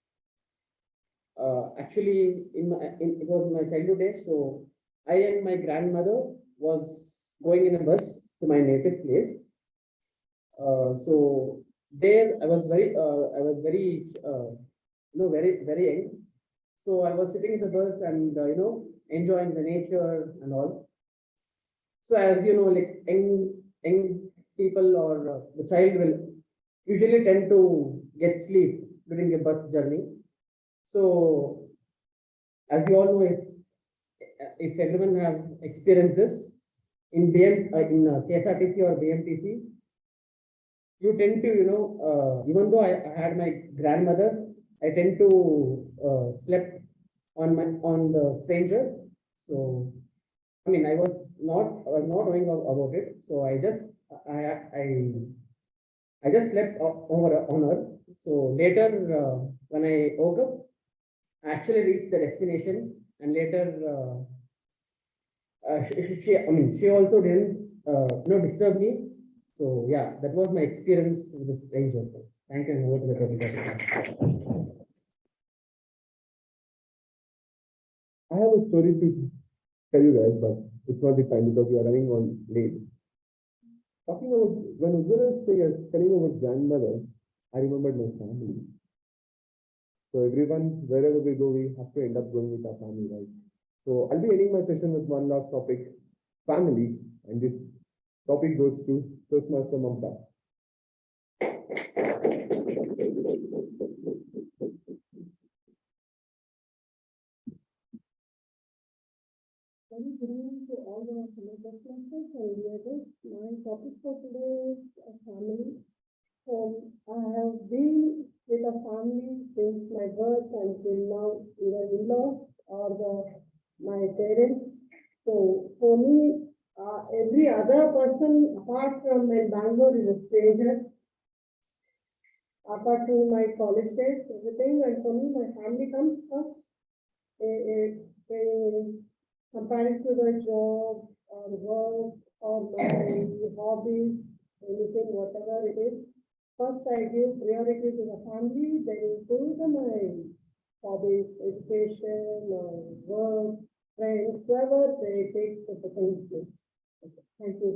Actually, it was in my childhood days. So I and my grandmother was going in a bus to my native place. So there I was very very young. So I was sitting in the bus and enjoying the nature and all. So as you know, like young people or the child will usually tend to get sleep during a bus journey. So as you all know, if everyone have experienced this in KSRTC or BMTC, you tend to, even though I had my grandmother, I tend to sleep on the stranger. So I mean, I was not knowing about it, so I just slept over on her. So later, when I woke up, I actually reached the destination, and later, I mean, she also didn't, disturb me. So yeah, that was my experience with this stranger. Thank you, and over to the topic. I have a story to tell you guys, but it's not the time because we are running on late. Talking about when Ujjwala was telling about grandmother, I remembered my family. So everyone, wherever we go, we have to end up going with our family, right? So I'll be ending my session with one last topic, family, and this topic goes to Toastmaster Mamta. Very good evening to all the fellow Toastmasters and viewers. My topic for today is a family. I have been with a family since my birth until now, either in-laws or my parents. So for me, every other person apart from my Bangalore is a stranger. Apart from my college days, everything, and for me, my family comes first. Compared to the job or work or my hobbies, anything, whatever it is. First, I give priority to the family, then to my hobbies, education, or work, friends, whoever they take the second place. Okay. Thank you.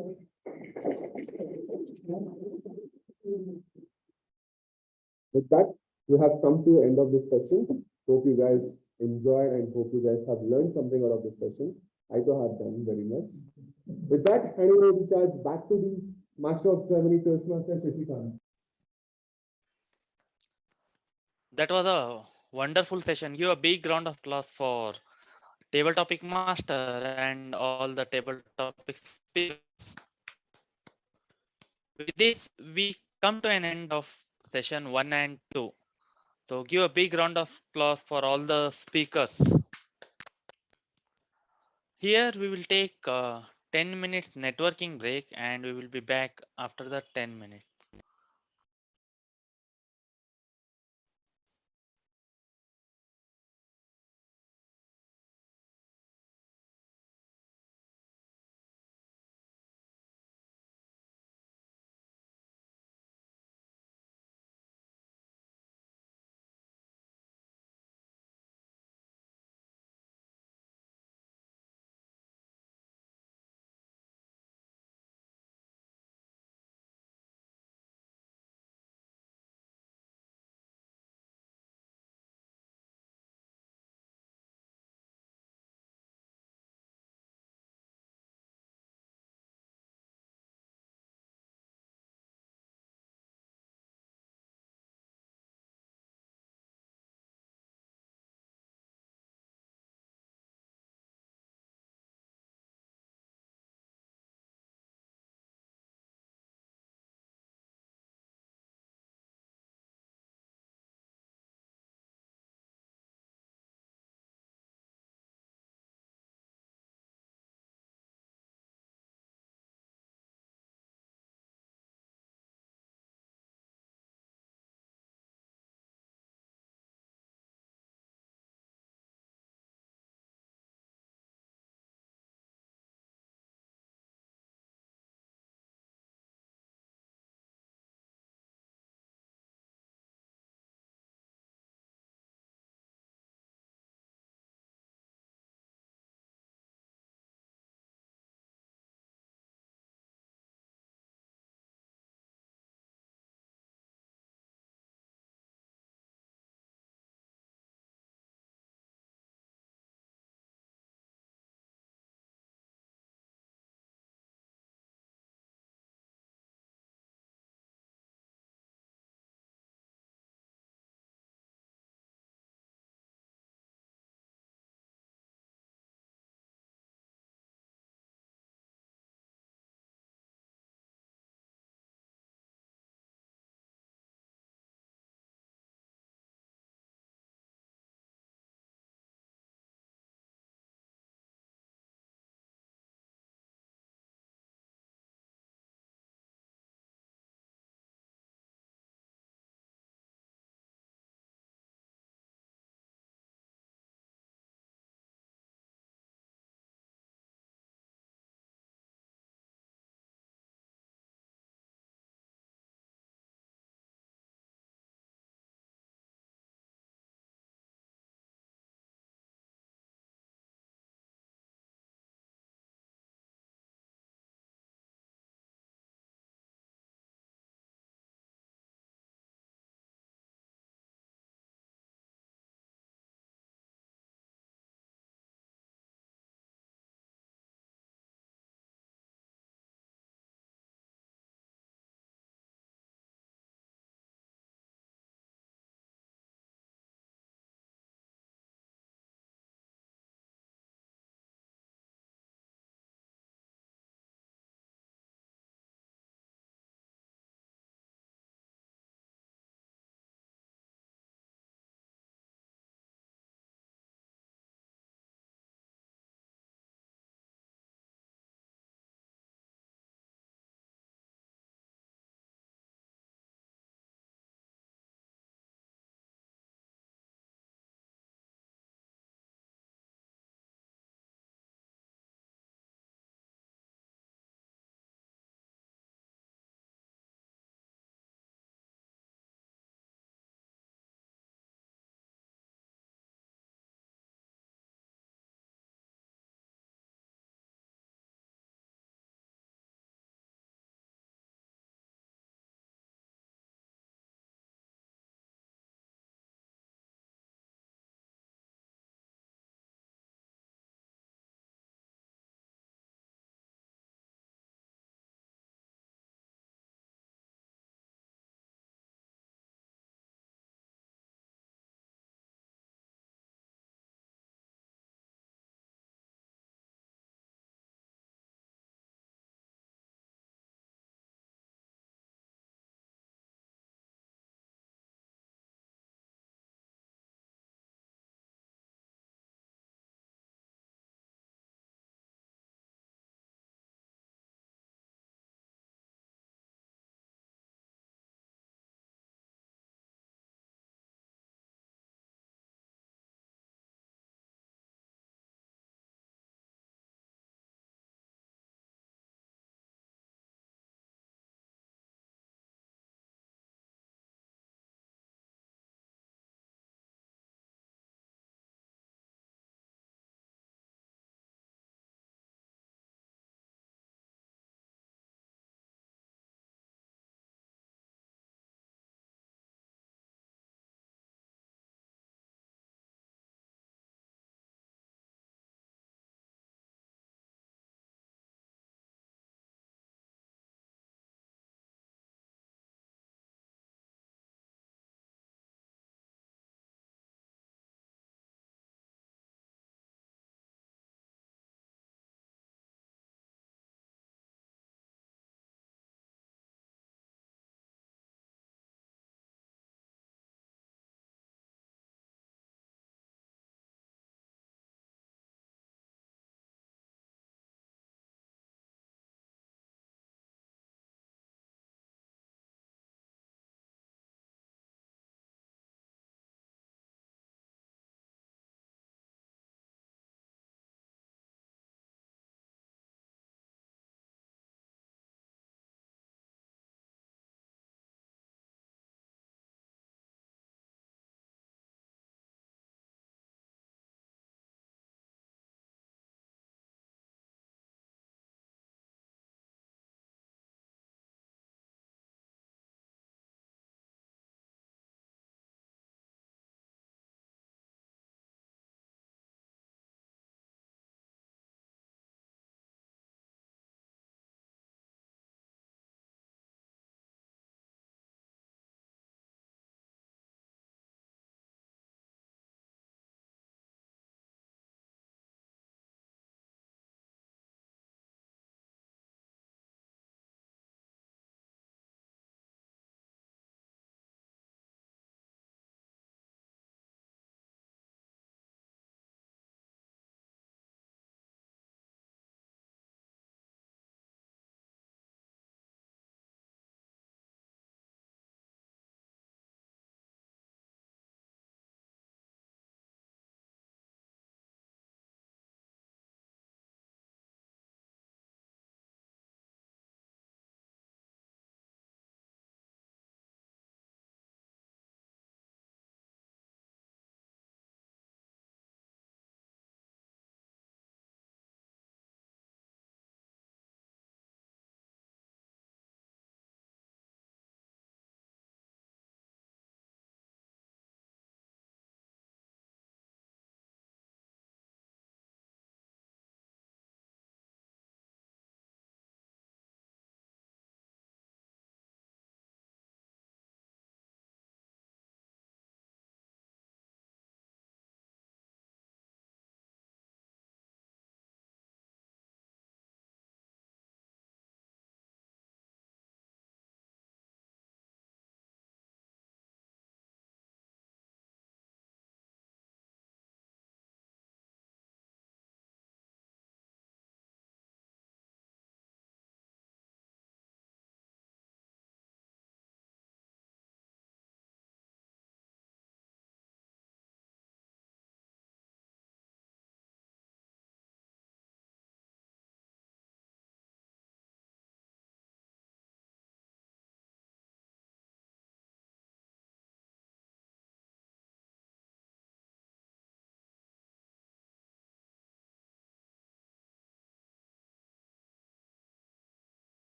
With that, we have come to the end of this session. Hope you guys enjoyed and hope you guys have learned something out of this session. I too have done very much. With that, handing over the charge back to the Master of Ceremony, Toastmaster Shashikant. That was a wonderful session. Give a big round of applause for Table Topic Master and all the Table Topic speakers. With this, we come to an end of session 1 and 2. So give a big round of applause for all the speakers. Here we will take a 10 minutes networking break and we will be back after the 10 minutes.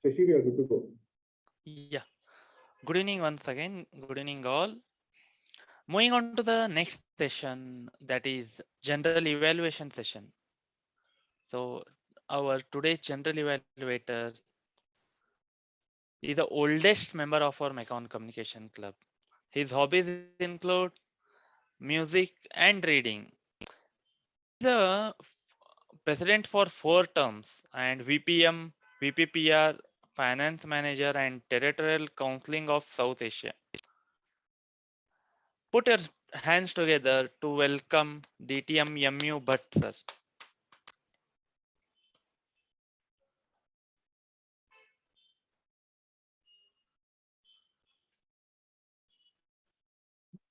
Shashi, we are good to go. Yeah. Good evening once again. Good evening all. Moving on to the next session, that is general evaluation session. So our today's general evaluator is the oldest member of our Macon Communication Club. His hobbies include music and reading. The president for 4 terms and VPM, VPPR, finance manager and territorial counseling of South Asia. Put your hands together to welcome DTM MU Bhatt sir.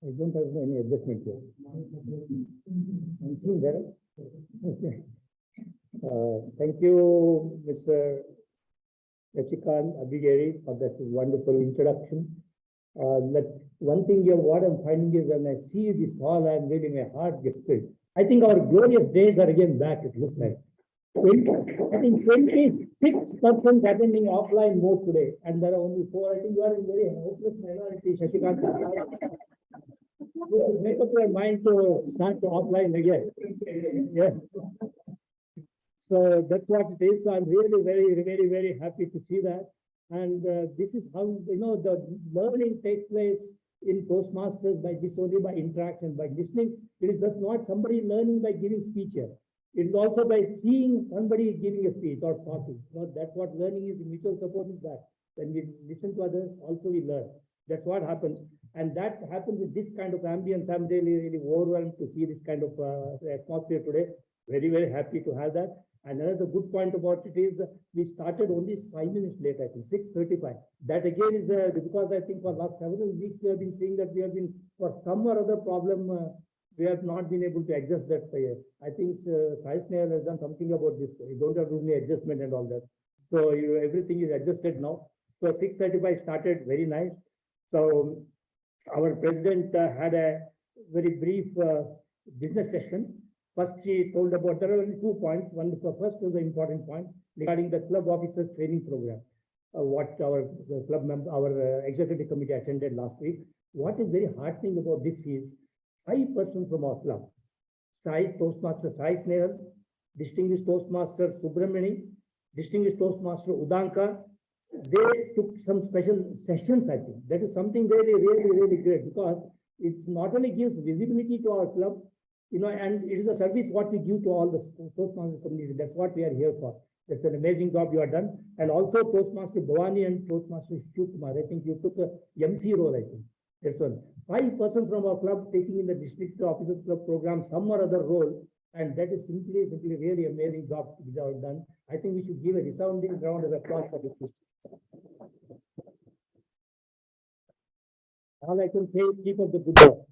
I don't have any adjustment here. I'm seeing that. Okay. Thank you, Mr. Rachikant Abhigari, for that wonderful introduction. That one thing here, what I'm finding is when I see this hall, I'm really, my heart gets filled. I think our glorious days are again back, it looks like. I think 26 persons attending offline mode today, and there are only 4. I think you are in very hopeless minority, Shashikant. You should make up your mind to start the offline again. Yeah. So that's what it is. So I'm really very happy to see that. And this is how, the learning takes place in Toastmasters by this only by interaction, by listening. It is just not somebody learning by giving speech here. It is also by seeing somebody giving a speech or talking. That's what learning is. Mutual support is that. When we listen to others, also we learn. That's what happens. And that happens with this kind of ambience. I'm really overwhelmed to see this kind of atmosphere today. Very happy to have that. And another good point about it is we started only 5 minutes late, I think, 6:35. That again is because I think for last several weeks we have been seeing that we have been, for some or other problem, we have not been able to adjust that. I think Icebreaker has done something about this. You don't have to do any adjustment and all that. So everything is adjusted now. So 6:35 started, very nice. So our president had a very brief business session. First, she told about, there are only 2 points. One, the first was the important point regarding the club officers training program, what our club member, our executive committee attended last week. What is very heartening about this is 5 persons from our club, Toastmaster Sai Snehal, Distinguished Toastmaster Subramani, Distinguished Toastmaster Udanka, they took some special sessions, I think. That is something really great, because it's not only gives visibility to our club, and it is a service what we give to all the Toastmaster community. That's what we are here for. That's an amazing job you have done. And also Toastmaster Bhavani and Toastmaster Shivkumar, I think you took a MC role, I think. That's one. 5 persons from our club taking in the district officers club program some or other role, and that is simply really amazing job to be done. I think we should give a resounding round of applause for this. All I can say is keep up the good work.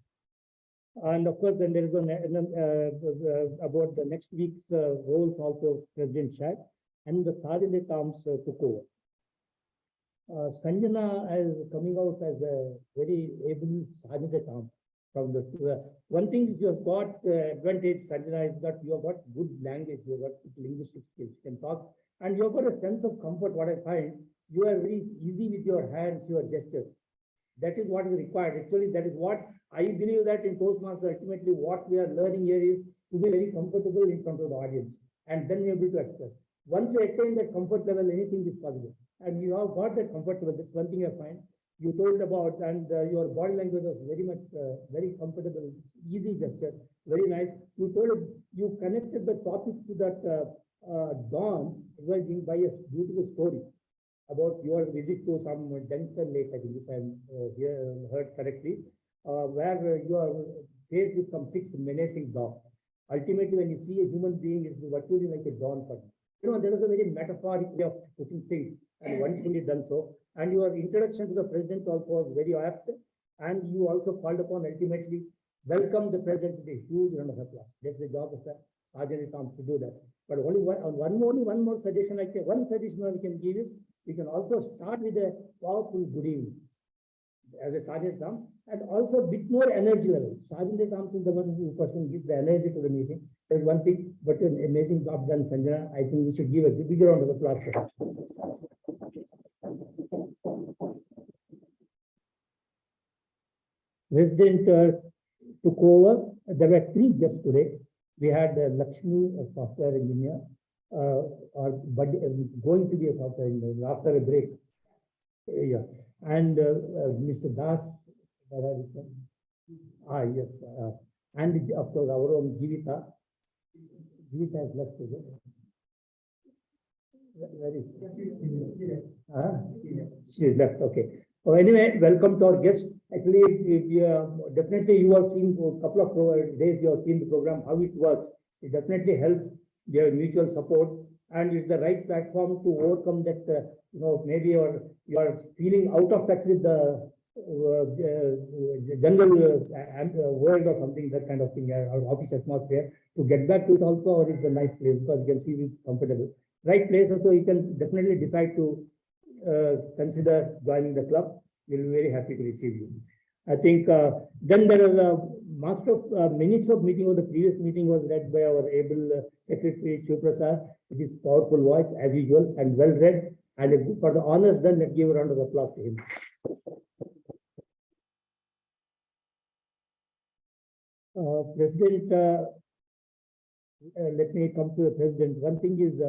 And of course, then there is about the next week's roles also President Shah and the Sergeant Arms took over. Sanjana is coming out as a very able Sergeant at Arms. From the one thing you have got advantage, Sanjana, is that you have got good language, you have got linguistic skills, you can talk, and you have got a sense of comfort. What I find, you are very easy with your hands, your gestures. That is what is required. Actually, that is what I believe that in Toastmasters, ultimately what we are learning here is to be very comfortable in front of the audience and then you're able to express. Once you attain that comfort level, anything is possible. And you have got that comfort level. That's one thing I find. You told about, and your body language was very much, very comfortable, easy gesture, very nice. You told, you connected the topic to that Dawn by a beautiful story about your visit to some denser lake, I think, if I'm heard correctly, where you are faced with some 6 menacing dogs. Ultimately, when you see a human being, it's virtually like a dawn for you. There was a very metaphoric way of putting things, and wonderfully done so. And your introduction to the president also was very apt, and you also called upon ultimately welcome the president with a huge round of applause. That's the job of the Sergeant Arms to do that. But only one more suggestion I can, one suggestion we can give is, we can also start with a powerful good evening as a Sergeant Arms, and also a bit more energy level. Sergeant Arms is the one who person gives the energy to the meeting. There's one thing, but an amazing job done, Sanjana. I think we should give a big round of applause for that. President took over. There were 3 guests today. We had Lakshmi, a software engineer, going to be a software engineer after a break. Yeah, and Mr. Das. Yes, and of course our own Jivita. Jivita has left today. Where is she? She left. Okay. So anyway, welcome to our guests. Actually, definitely you have seen for a couple of days. You have seen the program, how it works. It definitely helps their mutual support, and it's the right platform to overcome that. Maybe you are feeling out of touch with the general world or something, that kind of thing, our office atmosphere. To get back to it also, or it's a nice place because you can see it's comfortable. Right place, also you can definitely decide to consider joining the club. We'll be very happy to receive you. I think then there is a master minutes of meeting of the previous meeting was read by our able secretary Chuprasad. With his powerful voice as usual and well read. And for the honors done, let's give a round of applause to him. President, let me come to the president. One thing is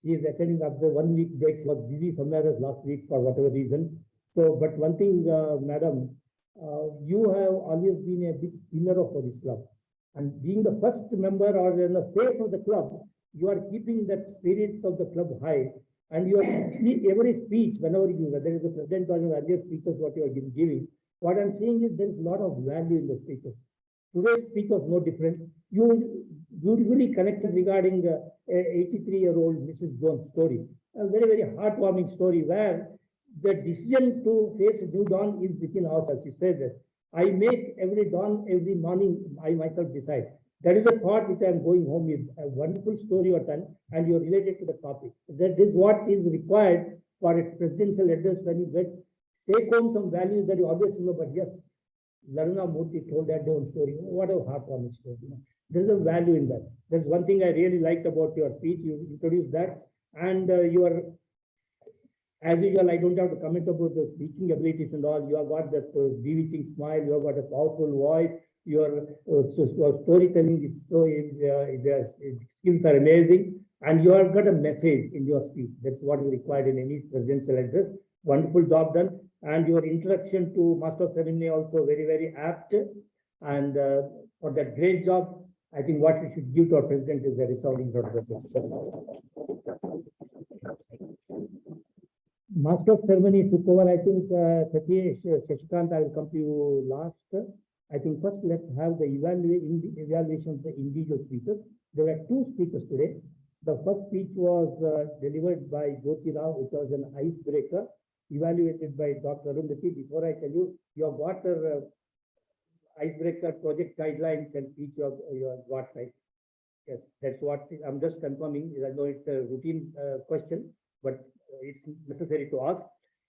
she is attending after 1 week break. She was busy somewhere else last week for whatever reason. So, but one thing, madam, you have always been a big pillar for this club. And being the first member or in the face of the club, you are keeping that spirit of the club high. And your every speech, whenever you, whether it's the president or your earlier speeches, what you are giving, what I'm saying is there is a lot of value in the speeches. Today's speech was no different. You beautifully connected regarding 83-year-old Mrs. Jones' story. A very, very heartwarming story where the decision to face a new dawn is within ourselves. She said that I make every dawn, every morning, I myself decide. That is the thought which I am going home with. A wonderful story you have done, and you are related to the topic. That is what is required for a presidential address when you take home some values that you always remember. But yes, Laruna Murthy told that own story. What a heartwarming story. There's a value in that. That's one thing I really liked about your speech. You introduced that, and you are, as usual, I don't have to comment about the speaking abilities and all. You have got that bewitching smile. You have got a powerful voice. Your storytelling skills are amazing, and you have got a message in your speech. That's what is required in any presidential address. Wonderful job done, and your introduction to Master of Ceremony also very, very apt. And for that great job, I think what we should give to our president is a resounding round of applause. Master of Ceremony took over. I think Shashikant, I will come to you last. I think first let's have the evaluation of the individual speeches. There were 2 speeches today. The first speech was delivered by Jyoti Rao, which was an icebreaker, evaluated by Dr. Arundhati. Before I tell you, you have got her icebreaker project guidelines and speech you have got, right? Yes, that's what I'm just confirming. I know it's a routine question, but it's necessary to ask.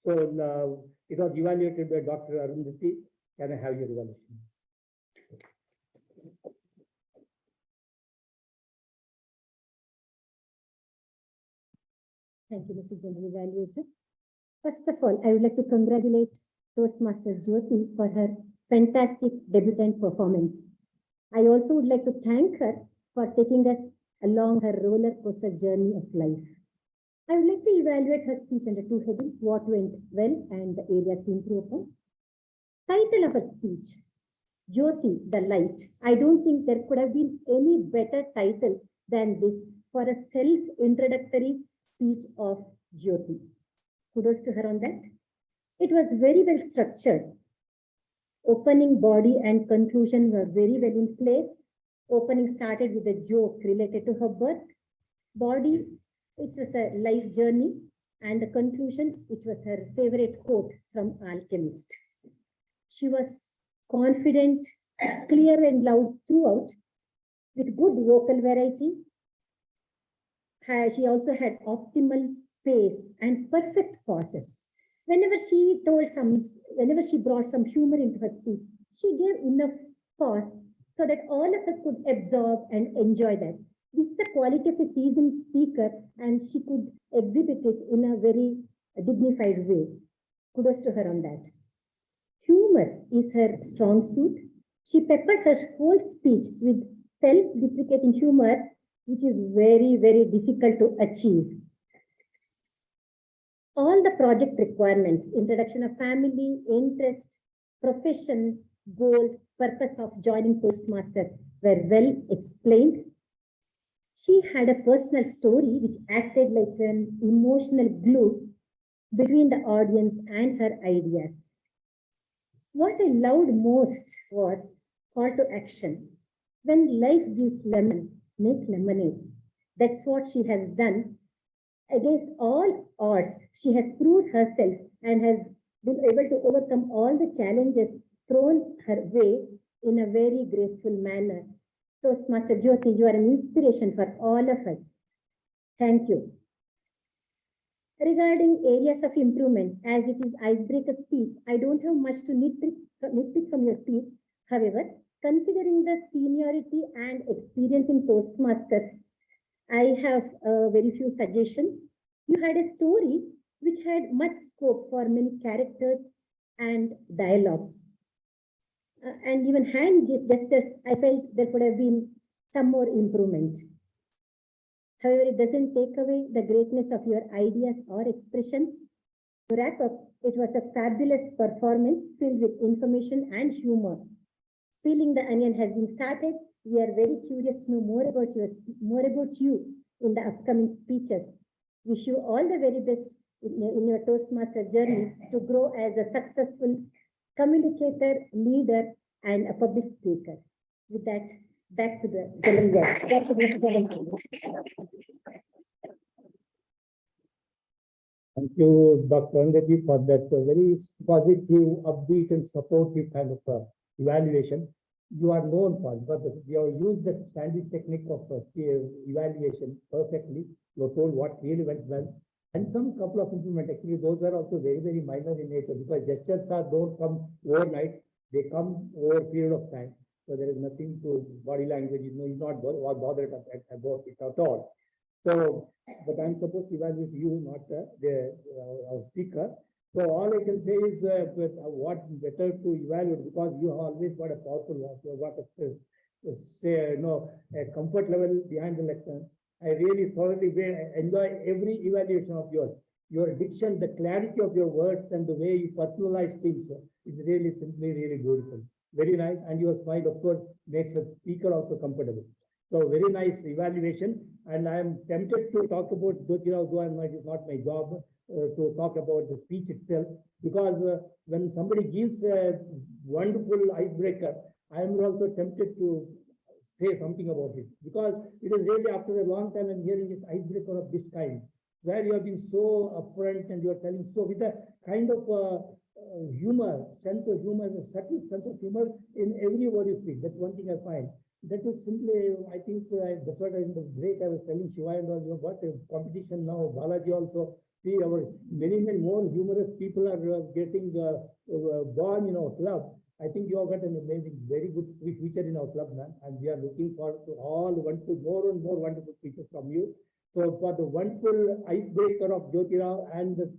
So it was evaluated by Dr. Arundhati. Can I have your evaluation? Thank you, Mr. General Evaluator. First of all, I would like to congratulate Toastmaster Jyoti for her fantastic debutant performance. I also would like to thank her for taking us along her roller coaster journey of life. I would like to evaluate her speech under 2 headings: what went well and the areas to improve upon. Title of her speech: Jyoti, the light. I don't think there could have been any better title than this for a self-introductory speech of Jyoti. Kudos to her on that. It was very well structured. Opening, body, and conclusion were very well in place. Opening started with a joke related to her birth. Body, it was a life journey. And the conclusion, which was her favorite quote from Alchemist. She was confident, clear and loud throughout, with good vocal variety. She also had optimal pace and perfect pauses. Whenever she brought some humor into her speech, she gave enough pause so that all of us could absorb and enjoy that. This is the quality of a seasoned speaker, and she could exhibit it in a very dignified way. Kudos to her on that. Humor is her strong suit. She peppered her whole speech with self-deprecating humor, which is very, very difficult to achieve. All the project requirements, introduction of family, interest, profession, goals, purpose of joining Toastmaster were well explained. She had a personal story which acted like an emotional glue between the audience and her ideas. What I loved most was call to action. When life gives lemon, make lemonade. That's what she has done. Against all odds, she has proved herself and has been able to overcome all the challenges thrown her way in a very graceful manner. Toastmaster Jyoti, you are an inspiration for all of us. Thank you. Regarding areas of improvement, as it is icebreaker speech, I don't have much to nitpick from your speech. However, considering the seniority and experience in Toastmasters, I have very few suggestions. You had a story which had much scope for many characters and dialogues. And even hand gestures, I felt there could have been some more improvement. However, it doesn't take away the greatness of your ideas or expressions. To wrap up, it was a fabulous performance filled with information and humor. Peeling the onion has been started. We are very curious to know more about you in the upcoming speeches. Wish you all the very best in your Toastmaster journey to grow as a successful communicator, leader, and a public speaker. With that, back to the general. Thank you, Dr. Angaji, for that very positive, upbeat, and supportive kind of evaluation. You are known for, but you have used the sandwich technique of evaluation perfectly. You have told what really went well, and some couple of improvements. Actually, those are also very, very minor in nature because gestures don't come overnight; they come over a period of time. So there is nothing to body language. You know, you're not bothered about it at all. So, but I'm supposed to evaluate you, not our speaker. So all I can say is what better to evaluate because you have always got a powerful voice. You have got a comfort level behind the lecture. I really thoroughly enjoy every evaluation of yours. Your diction, the clarity of your words, and the way you personalize things is really simply really beautiful. Very nice, and your smile, of course, makes the speaker also comfortable. So very nice evaluation, and I am tempted to talk about Jyotira, though it is not my job to talk about the speech itself, because when somebody gives a wonderful icebreaker, I am also tempted to say something about it, because it is really after a long time I'm hearing this icebreaker of this kind, where you have been so upfront and you are telling so with a kind of humor, sense of humor, a subtle sense of humor in every word you speak. That's one thing I find. That is simply, I think, that's what in the break I was telling Shiva and all, you know, what a competition now. Balaji also, see, our many more humorous people are getting born in our club. I think you have got an amazing, very good future in our club, man. And we are looking forward to all wonderful, more and more wonderful speeches from you. So for the wonderful icebreaker of Jyotira and the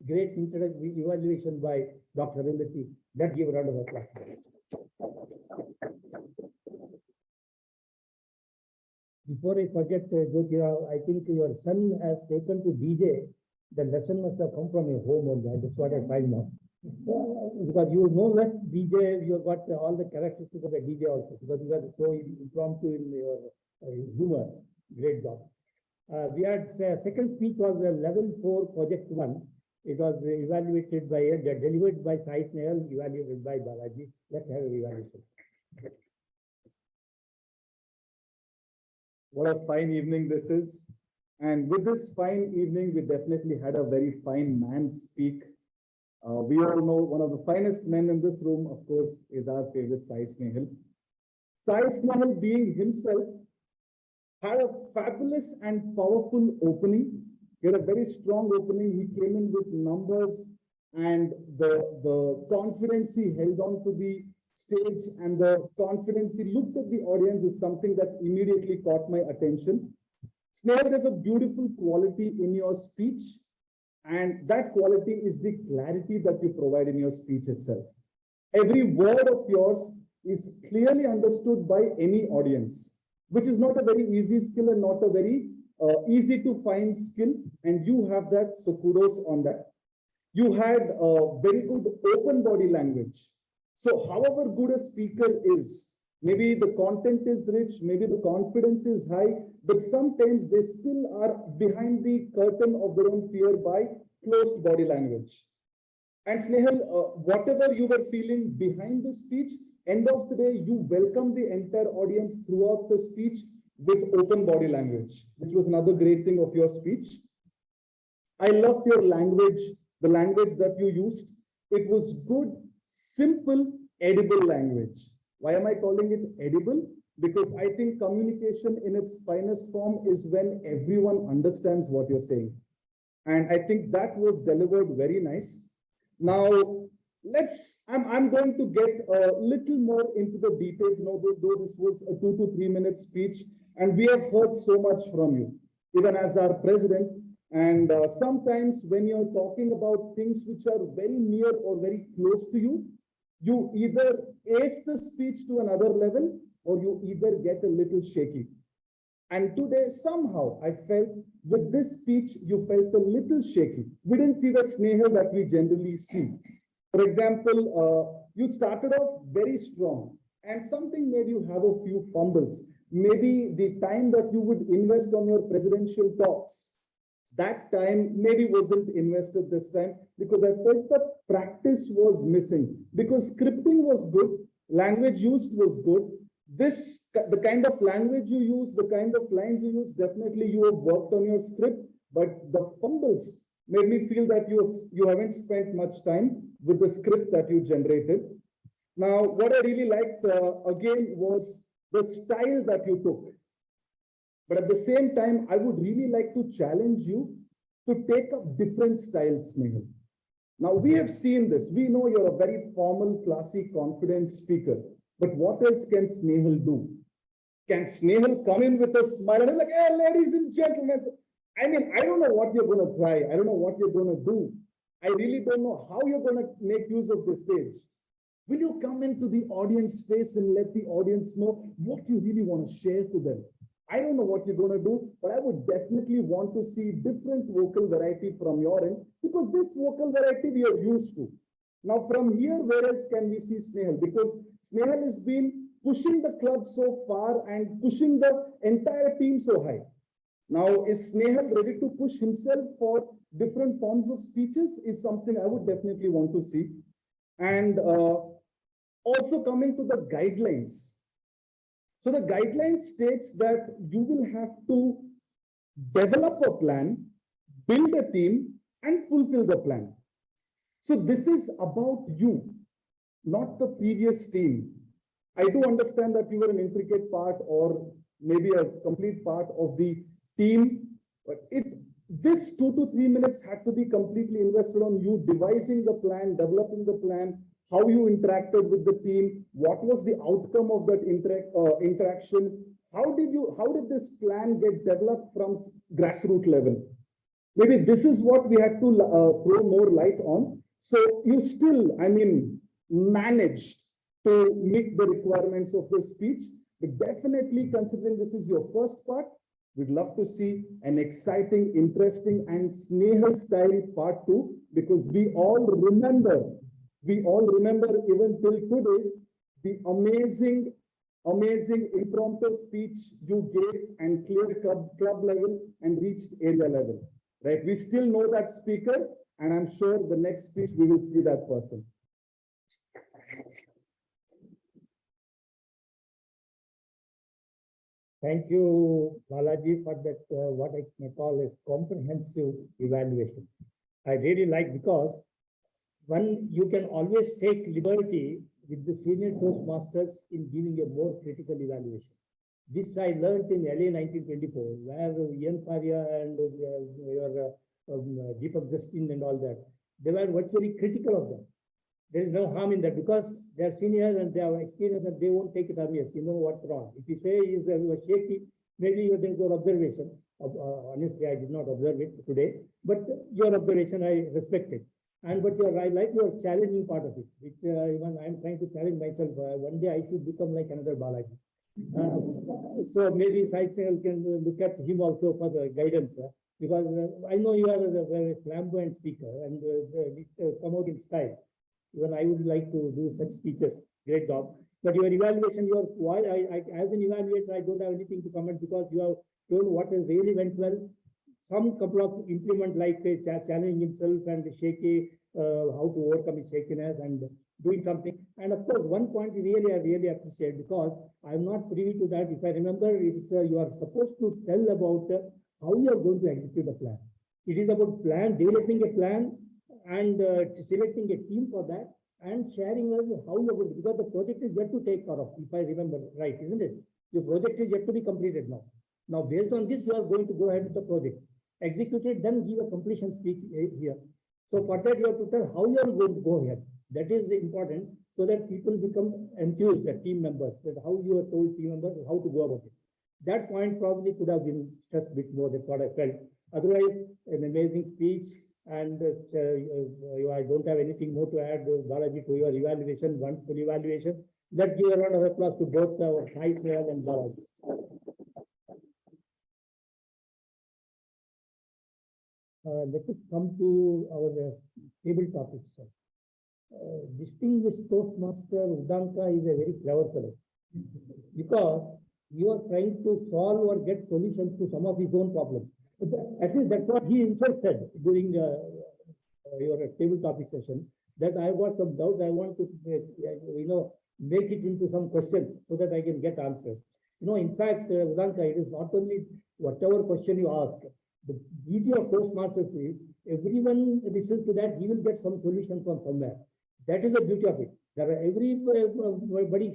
great introductory evaluation by Dr. Arundhati, let's give a round of applause. Before I forget, Jyotira, I think your son has taken to DJ. The lesson must have come from your home only. That's what I find now. Because you know less DJ, you have got all the characteristics of a DJ also, because you are so impromptu in your humor. Great job. We had second speech was level 4 project 1. It was evaluated by delivered by Sai Snehal, evaluated by Balaji. Let's have an evaluation. What a fine evening this is. And with this fine evening, we definitely had a very fine man speak. We all know one of the finest men in this room, of course, is our favorite Sai Snehal. Sai Snehal being himself had a fabulous and powerful opening. He had a very strong opening. He came in with numbers and the confidence he held on to the stage and the confidence he looked at the audience is something that immediately caught my attention. Snehal, there's a beautiful quality in your speech, and that quality is the clarity that you provide in your speech itself. Every word of yours is clearly understood by any audience, which is not a very easy skill and not a very easy to find skill. And you have that, so kudos on that. You had a very good open body language. So however good a speaker is, maybe the content is rich, maybe the confidence is high, but sometimes they still are behind the curtain of their own fear by closed body language. And Snehal, whatever you were feeling behind the speech, end of the day, you welcome the entire audience throughout the speech with open body language, which was another great thing of your speech. I loved your language, the language that you used. It was good, simple, edible language. Why am I calling it edible? Because I think communication in its finest form is when everyone understands what you're saying. And I think that was delivered very nice. Now, I'm going to get a little more into the details, though this was a 2 to 3 minute speech, and we have heard so much from you, even as our president. And sometimes when you're talking about things which are very near or very close to you, you either ace the speech to another level or you either get a little shaky. And today, somehow, I felt with this speech, you felt a little shaky. We didn't see the Snehal that we generally see. For example, you started off very strong and something made you have a few fumbles. Maybe the time that you would invest on your presidential talks, that time maybe wasn't invested this time because I felt the practice was missing. Because scripting was good, language used was good. The kind of language you use, the kind of lines you use, definitely you have worked on your script, but the fumbles made me feel that you haven't spent much time with the script that you generated. Now, what I really liked again was the style that you took. But at the same time, I would really like to challenge you to take up different styles, Snehal. Now, we have seen this. We know you're a very formal, classy, confident speaker. But what else can Snehal do? Can Snehal come in with a smile and like, hey, ladies and gentlemen? I mean, I don't know what you're going to try. I don't know what you're going to do. I really don't know how you're going to make use of the stage. Will you come into the audience space and let the audience know what you really want to share to them? I don't know what you're going to do, but I would definitely want to see different vocal variety from your end because this vocal variety we are used to. Now, from here, where else can we see Snehal? Because Snehal has been pushing the club so far and pushing the entire team so high. Now, is Snehal ready to push himself for different forms of speeches is something I would definitely want to see. And also coming to the guidelines. So the guideline states that you will have to develop a plan, build a team, and fulfill the plan. So this is about you, not the previous team. I do understand that you were an intricate part or maybe a complete part of the team, but this 2 to 3 minutes had to be completely invested on you devising the plan, developing the plan, how you interacted with the team, what was the outcome of that interaction, how did this plan get developed from grassroots level? Maybe this is what we had to throw more light on. So you still, I mean, managed to meet the requirements of the speech, but definitely considering this is your first part, we'd love to see an exciting, interesting, and Snehal style part 2, because we all remember even till today, the amazing impromptu speech you gave and cleared club level and reached area level, right? We still know that speaker, and I'm sure the next speech we will see that person. Thank you, Balaji, for that, what I may call as comprehensive evaluation. I really like because you can always take liberty with the senior Toastmasters in giving a more critical evaluation. This I learned in LA 1924, where Ian Faria and your Deepak Justin and all that, they were virtually critical of them. There is no harm in that because they are seniors and they have experience and they won't take it amiss. You know what's wrong. If you say you were shaky, maybe you think your observation. Honestly, I did not observe it today, but your observation I respect it. And but you're right, like your challenging part of it, which even I'm trying to challenge myself. One day I should become like another Balaji. So maybe Saixel can look at him also for the guidance, because I know you are a very flamboyant speaker and come out in style. Even I would like to do such speeches. Great job. But your evaluation, your why as an evaluator, I don't have anything to comment because you have told what has really went well. Some couple of implement like challenging himself and shaky, how to overcome his shakiness and doing something. And of course, one point really I really appreciate because I'm not privy to that. If I remember, it's you are supposed to tell about how you are going to execute a plan. It is about developing a plan and selecting a team for that and sharing us how you're going to, because the project is yet to take care of, if I remember right, isn't it? Your project is yet to be completed now. Now, based on this, you are going to go ahead with the project. Execute it, then give a completion speech here. So for that, you have to tell how you are going to go ahead. That is important so that people become enthused, the team members, that how you have told team members how to go about it. That point probably could have been stressed a bit more. That's what I felt. Otherwise, an amazing speech. And I don't have anything more to add, Balaji, to your evaluation, wonderful evaluation. Let's give a round of applause to both our Icebreaker and Balaji. Let us come to our table topics. Distinguished Toastmaster Udanka is a very clever fellow because you are trying to solve or get solutions to some of his own problems. At least that's what he himself said during your table topic session, that I got some doubts. I want to, make it into some questions so that I can get answers. In fact, Udanka, it is not only whatever question you ask, the beauty of Toastmasters is everyone listens to that, he will get some solution from somewhere. That is the beauty of it. There are everybody,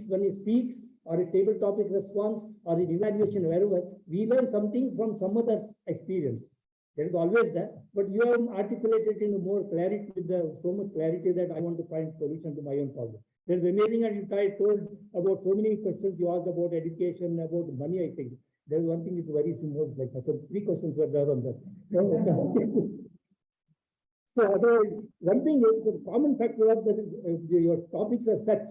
when he speaks, or a table topic response, or an evaluation, wherever, we learn something from some other experience. There is always that, but you have articulated in more clarity, with so much clarity that I want to find solution to my own problem. There's amazing, and I told about so many questions you asked about education, about money, I think. There's one thing is very small, like so 3 questions were there on that. So one thing is the common factor of that your topics are such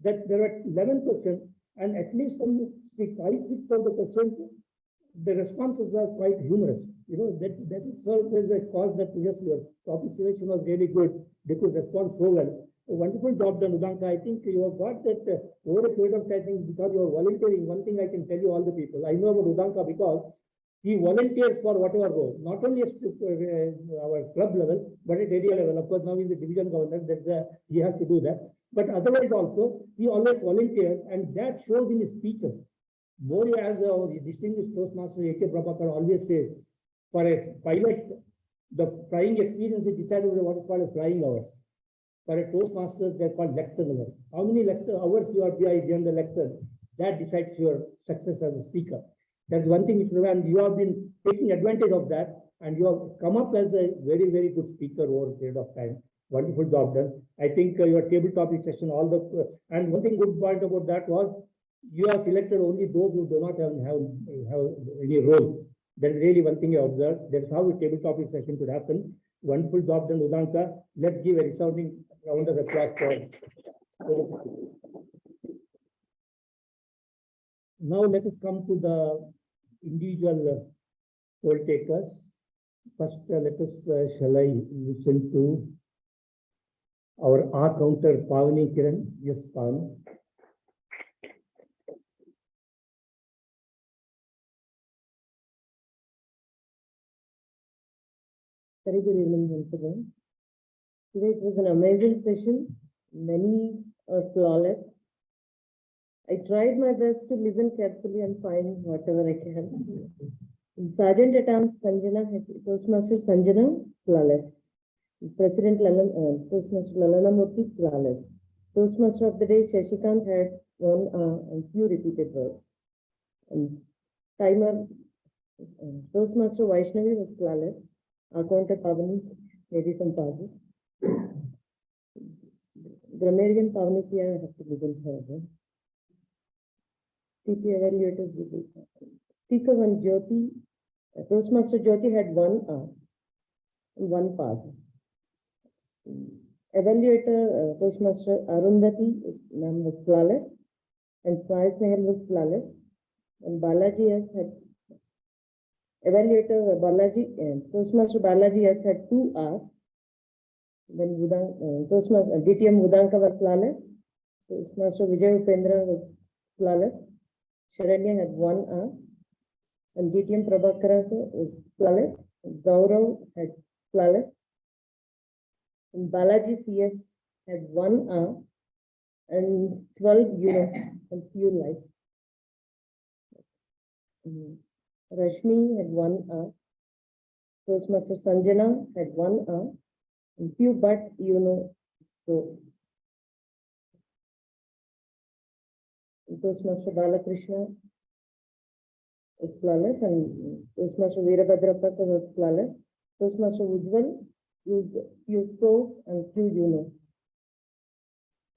that there are 11 questions, and at least some 5, 6 of the questions, the responses were quite humorous. That itself is a cause that yes, your topic selection was really good. They could respond so well. A wonderful job done, Udanka. I think you have got that over a period of time because you are volunteering. One thing I can tell you all the people, I know about Udanka because he volunteers for whatever role, not only at our club level, but at area level. Of course, now he's the division governor, he has to do that. But otherwise also, he always volunteers, and that shows in his speeches. More as our distinguished Toastmaster A.K. Prabhakar always says, for a pilot, the flying experience is decided by what is called a flying hours. For a Toastmaster, they're called lecture hours. How many lecture hours you are behind the lecture, that decides your success as a speaker. That's one thing which you have been taking advantage of that, and you have come up as a very, very good speaker over a period of time. Wonderful job done. I think your table topic session, and one thing good point about that was you have selected only those who do not have any role. That is really one thing you observed. That's how a table topic session could happen. Wonderful job done, Udanka. Let's give a resounding round of applause for. Now let us come to the individual poll takers. First, let us shall I listen to our R counter, Pavani Kiran. Yes, Pavani. Very good evening once again. Today it was an amazing session. Many are flawless. I tried my best to listen carefully and find whatever I can. Sergeant at Arms Sanjana, Toastmaster Sanjana, flawless. President Toastmaster Lalana Murthy, flawless. Toastmaster of the day, Shashikant, had one and few repeated words. Timer, Toastmaster Vaishnavi was flawless. Accounter Pavani, maybe some pauses. Grammarian Pavani, I have to listen to her. TP evaluators, Speaker 1 Jyoti, Toastmaster Jyoti had one pause. Evaluator, Toastmaster Arundhati was flawless, and Sai Snehal was flawless. And Balaji has had evaluator Toastmaster Balaji has had 2 hours. Then Toastmaster DTM Udanka was flawless. Toastmaster Vijay Upendra was flawless. Sharanya had 1 hour. And DTM Prabhakara was flawless. Gaurav had flawless. And Balaji CS had 1 hour and 12 units and few lights. Rashmi had 1 hour. Toastmaster Sanjana had 1 hour. And few but so. Toastmaster Balakrishna is flawless, and Toastmaster Veerabhadrapasa was flawless. Toastmaster Ujjwal used few souls and few units.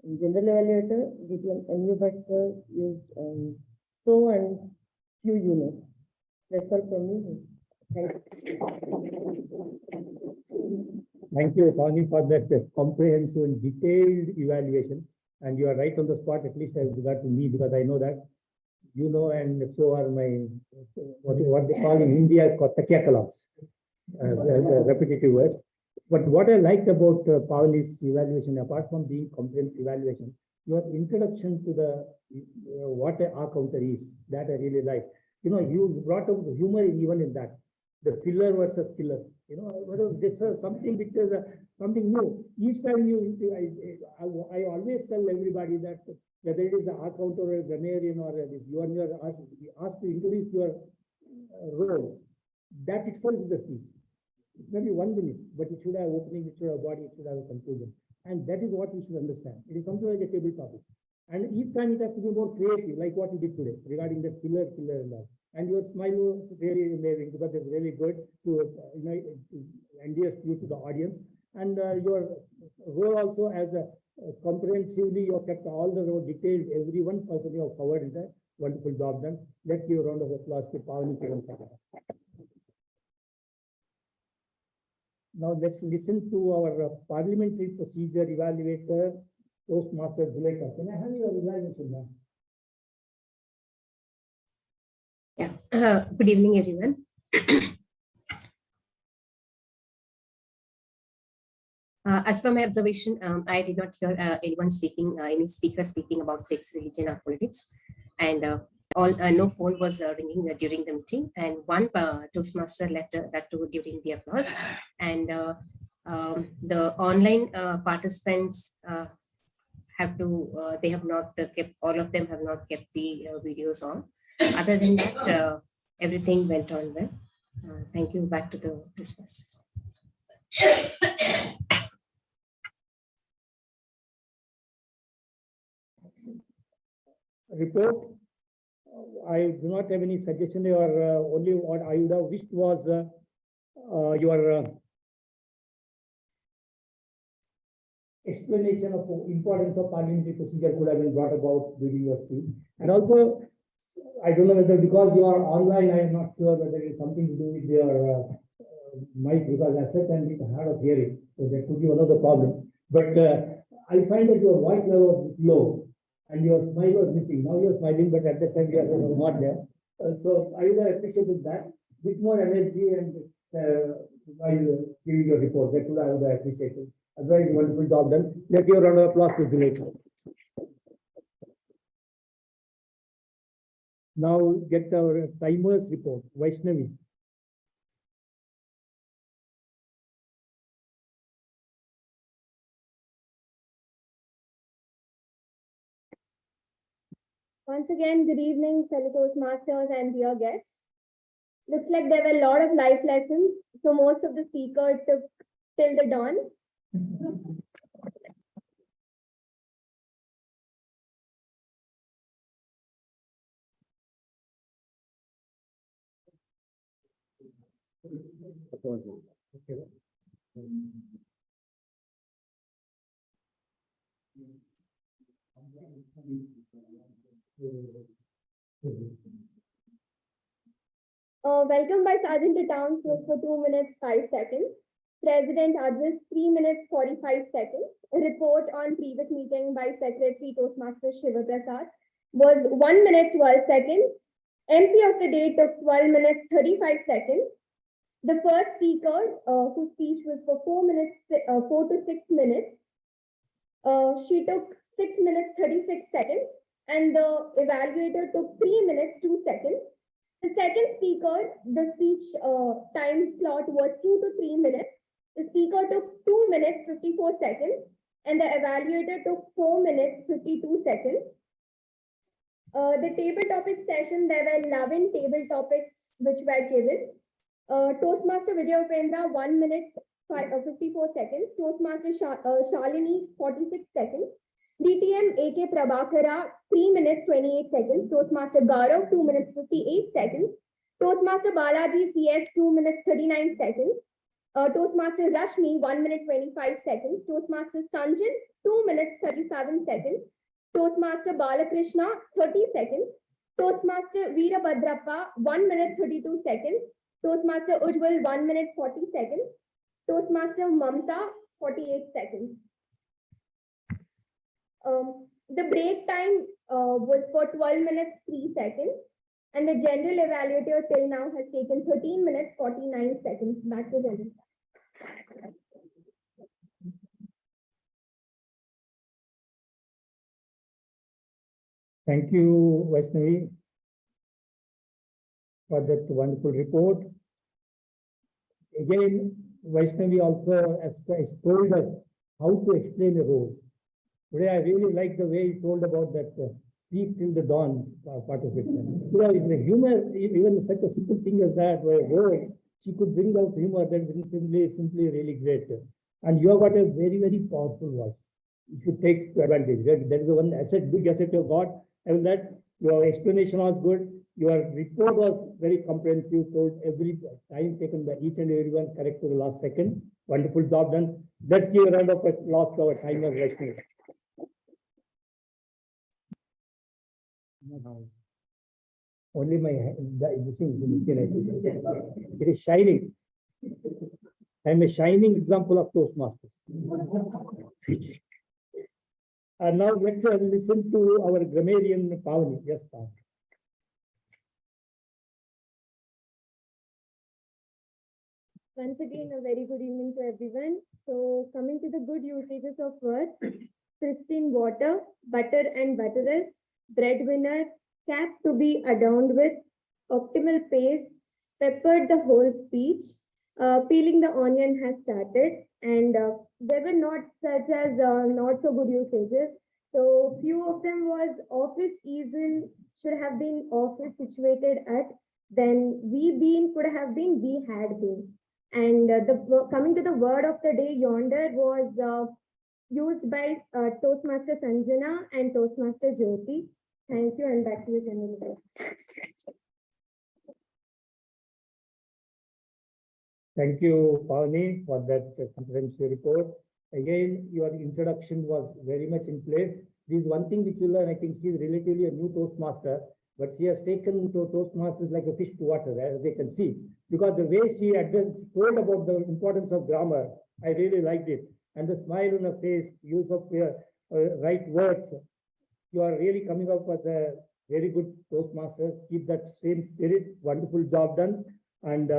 In general evaluator, DTM NU Bhatt used so and few units. That's all from me. Thank you. Thank you, Tony, for that comprehensive and detailed evaluation. And you are right on the spot, at least as regard to me, because I know that you know, and so are my, what they call in India, takia kalams, the repetitive words. But what I liked about Pavani's evaluation, apart from being comprehensive evaluation, your introduction to the what a R counter is, that I really like. You know, you brought up humor even in that, the filler versus killer. You know, this is something which is something new. Each time I always tell everybody that whether it is the R counter or a grammarian or this, you are asked to introduce your role. That itself is the speech. Maybe 1 minute, but it should have opening, it should have body, it should have a conclusion. And that is what we should understand. It is something like a table topic. And each time it has to be more creative, like what you did today regarding the killer and all. And your smile was really amazing because it's really good to endear you to the audience. And your role also as a comprehensively, you have kept all the role details, every one person you have covered is a wonderful job done. Let's give a round of applause to Pavani Kiran. Now let's listen to our parliamentary procedure evaluator, Toastmaster Zuleika. Can I have your evaluation now? Yeah. Good evening, everyone. As per my observation, I did not hear anyone speaking, any speaker speaking about sex, religion, or politics, and no phone was ringing during the meeting. And one Toastmaster left that too during the applause, and the online participants have to. They have not kept. All of them have not kept the videos on. Other than that, everything went on well. Thank you. Back to the Toastmasters. Report. I do not have any suggestion, or only what I would have wished was your explanation of the importance of parliamentary procedure could have been brought about during your speech. And also, I don't know whether because you are online, I am not sure whether it is something to do with your mic, because as such I'm hard of hearing, so that could be one of the problems. But I find that your voice level was low and your smile was missing. Now you're smiling, but at that time you are not there. So I would have appreciated that with more energy and while giving your report. That would I would have appreciated. A very wonderful job done. Let's give a round of applause to Zuleika. Now get our timers report. Vaishnavi. Once again, good evening, fellow Toastmasters and dear guests. Looks like there were a lot of life lessons, so most of the speakers took till the dawn. Welcome by Sergeant to Town for 2 minutes, 5 seconds. President address 3 minutes 45 seconds. A report on previous meeting by Secretary Toastmaster Shiva Prasad was 1 minute 12 seconds. MC of the day took 12 minutes 35 seconds. The first speaker, whose speech was for 4 to 6 minutes, she took 6 minutes 36 seconds, and the evaluator took 3 minutes 2 seconds. The second speaker, the speech time slot was 2 to 3 minutes. The speaker took 2 minutes 54 seconds, and the evaluator took 4 minutes 52 seconds. The table topic session, there were 11 table topics which were given. Toastmaster Vijay Upendra, 1 minute 54 seconds. Toastmaster Shalini, 46 seconds. DTM AK Prabhakara, 3 minutes 28 seconds. Toastmaster Gaurav, 2 minutes 58 seconds. Toastmaster Balaji CS, 2 minutes 39 seconds. Toastmaster Rashmi, 1 minute 25 seconds. Toastmaster Sanjan, 2 minutes 37 seconds. Toastmaster Balakrishna, 30 seconds. Toastmaster Veerabhadrappa, 1 minute 32 seconds. Toastmaster Ujjwal, 1 minute 40 seconds. Toastmaster Mamta, 48 seconds. The break time was for 12 minutes 3 seconds. And the general evaluator till now has taken 13 minutes 49 seconds. Back to general. Thank you, Vaishnavi, for that wonderful report. Again, Vaishnavi also has told us how to explain a role. Today, I really like the way you told about that speak till the dawn part of it. You know, in the humor, even such a simple thing as that, where a role, she could bring out humor, that is simply really great. And you have got a very, very powerful voice. You should take advantage. That is the one asset, big asset you've got. And that your explanation was good. Your report was very comprehensive, told every time taken by each and everyone, correct to the last second. Wonderful job done. Let's give a round of applause to our timer, Vaishnavi. Only my it is shining. I'm a shining example of Toastmasters. And now let's listen to our grammarian Pavani. Yes, Pavani. Once again, a very good evening to everyone. So coming to the good usages of words, pristine water, butter and butteress, breadwinner, cap to be adorned with, optimal pace, peppered the whole speech, peeling the onion has started, and there were not such as not so good usages. So few of them was office is in, should have been office situated at, then we been could have been we had been. And coming to the word of the day, yonder was used by Toastmaster Sanjana and Toastmaster Jyoti. Thank you, and back to you, General. Thank you, Pavani, for that comprehensive report. Again, your introduction was very much in place. This is one thing which you learn. I think she is relatively a new Toastmaster, but she has taken to Toastmasters like a fish to water, as they can see. Because the way she told about the importance of grammar, I really liked it. And the smile on her face, use of right words. You are really coming up with a very good Toastmaster. Keep that same spirit. Wonderful job done. And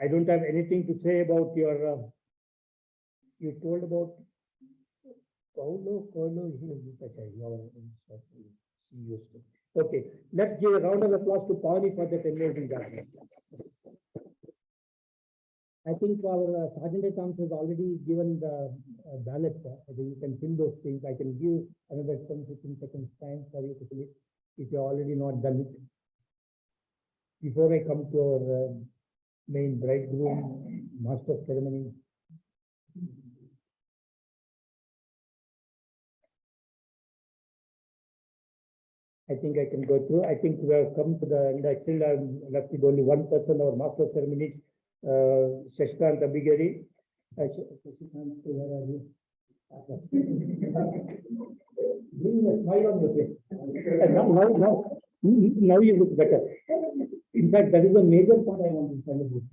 I don't have anything to say about your, you told about Okay, let's give a round of applause to Pavani for that amazing job. I think our Sergeant at Arms has already given the ballot. I think you can fill those things. I can give another 10-15 seconds time for you to fill it if you're already not done it. Before I come to our main bridegroom, master of ceremony. I think I can go through. I think we have come to the end. Actually, I'm left with only one person, our master of ceremonies, Shashikant Abhigari. Shashikant, where are you? Bring a smile on your face. Now you look better. In fact, that is a major point I want to tell about.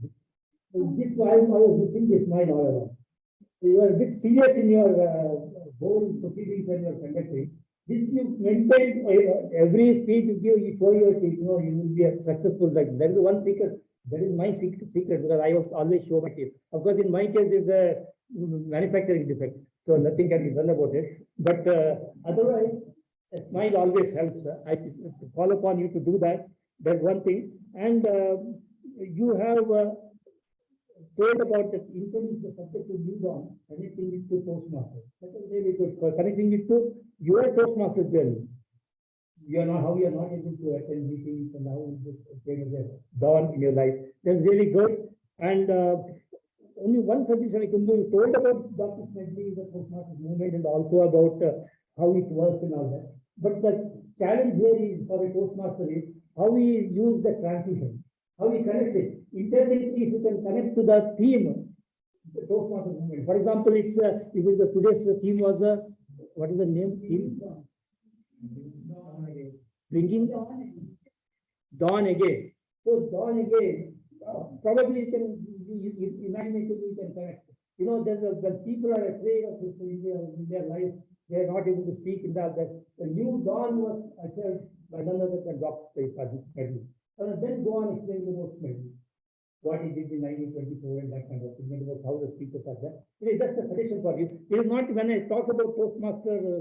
This I was looking this mind all along. You are a bit serious in your whole proceedings when you are conducting. This you maintain every speech you give, you show your teeth, you will be a successful. Like that is one secret. That is my secret because I always show my teeth. Of course, in my case, it's a manufacturing defect, so nothing can be done about it. But otherwise, a smile always helps. I call upon you to do that. That's one thing. And you have told about the introduce the subject to new dawn, connecting it to Toastmasters. That is really good. Connecting it to your Toastmasters journey. You are not how you are not able to attend meetings and how this came as a dawn in your life. That's really good. And only one suggestion I can do. You told about Dr. Smedley, the Toastmasters movement, and also about how it works and all that. But the challenge here is for a Toastmaster is how we use the transition, how we connect it. Intelligently, if you can connect to the theme, the Toastmasters movement. For example, it's if the today's theme was what is the name theme? Bringing dawn again. So dawn again. Probably you can imaginatively you can connect. There's when people are afraid of this in their life, they are not able to speak in that. The new dawn was ushered by none other than Dr. Smedley. Then go on explaining about Smedley, what he did in 1924 and that kind of thing, about how the speakers are there. It is just a suggestion for you. It is not when I talk about Toastmaster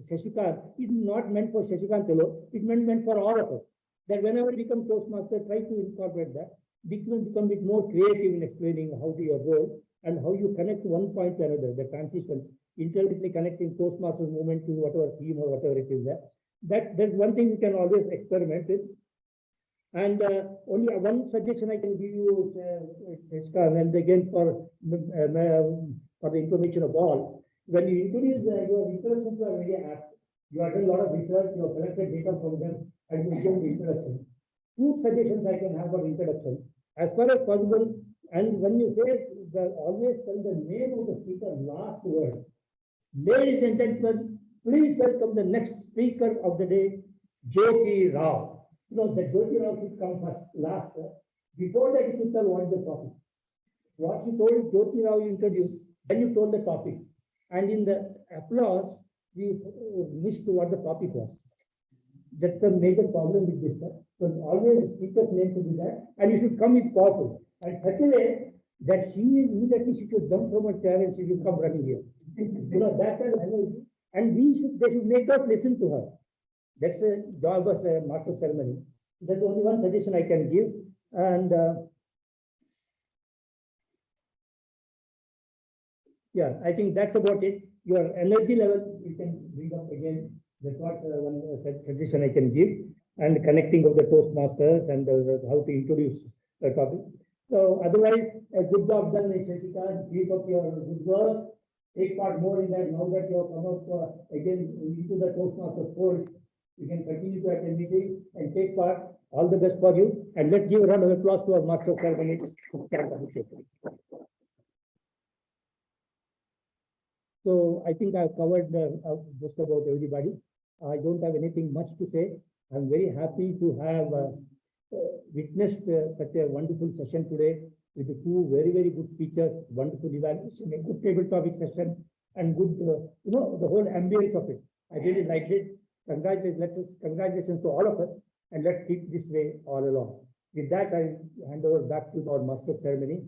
Shashikant, it is not meant for Shashikant alone. It meant for all of us. That whenever we become Toastmaster, try to incorporate that. Become a bit more creative in explaining how to your role and how you connect one point to another, the transition, intelligently connecting Toastmasters movement to whatever theme or whatever it is there. That's one thing you can always experiment with. And only one suggestion I can give you, Shashikant, and again for the information of all, when you introduce your introductions are very apt. You have done a lot of research, you have collected data from them, and you give the introduction. Two suggestions I can have for introduction. As far as possible, and when you say always tell the name of the speaker last word. Ladies and gentlemen, please welcome the next speaker of the day, Jyoti Rao. The Jyoti Rao should come first, last. Before that, you should tell what is the topic. What you told Jyoti Rao, you introduced, then you told the topic. And in the applause, we missed what the topic was. That's the major problem with this. So always the speaker's name should be there, and you should come with powerful. And such a way that she immediately she should jump from her chair and she should come running here. That kind of energy. And they should make us listen to her. That's the job of the master ceremony. That's only one suggestion I can give. And yeah, I think that's about it. Your energy level, you can bring up again. That's what one suggestion I can give. And connecting of the Toastmasters and how to introduce the topic. So otherwise, a good job done, Shashikant. Keep up your good work. Take part more in that. Now that you have come up again into the Toastmasters fold, you can continue to attend meetings and take part. All the best for you. And let's give a round of applause to our master of ceremonies. So I think I've covered just about everybody. I don't have anything much to say. I'm very happy to have witnessed such a wonderful session today with the two very, very good speakers, wonderful evaluation, a good table topic session, and good, the whole ambience of it. I really liked it. Congratulations to all of us, and let's keep this way all along. With that, I hand over back to our master of ceremony.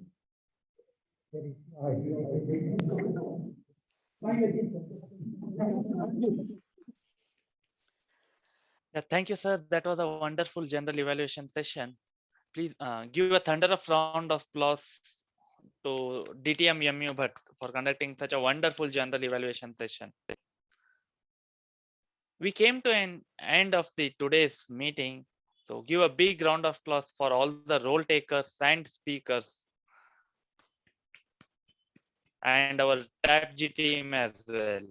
Yeah, thank you, sir. That was a wonderful general evaluation session. Please give a thunder of round of applause to DTM MU Bhatt for conducting such a wonderful general evaluation session. We came to an end of today's meeting. So give a big round of applause for all the role takers and speakers and our TAPG team as well.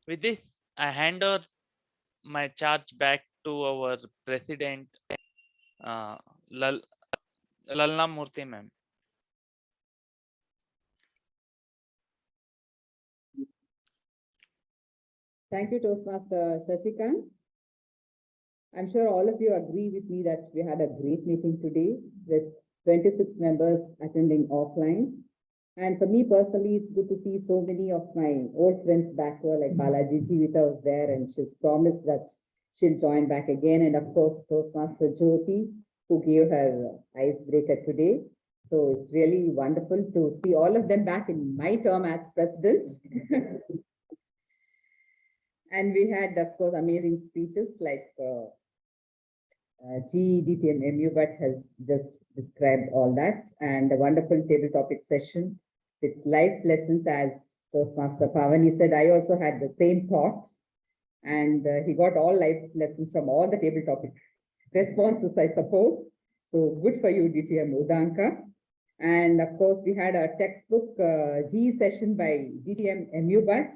With this, I hand over my charge back to our president, Lalna Murthy ma'am. Thank you, Toastmaster Shashikant. I'm sure all of you agree with me that we had a great meeting today with 26 members attending offline. And for me personally, it's good to see so many of my old friends back here, like Balaji Jeevita was there, and she's promised that she'll join back again. And of course, Toastmaster Jyoti, who gave her icebreaker today. So it's really wonderful to see all of them back in my term as president. And we had, of course, amazing speeches like GDTM but has just described all that, and a wonderful table topic session with life's lessons, as Toastmaster Pavani said. I also had the same thought, and he got all life lessons from all the table topic responses, I suppose. So good for you, DTM Udanka. And of course, we had a textbook G session by DTM but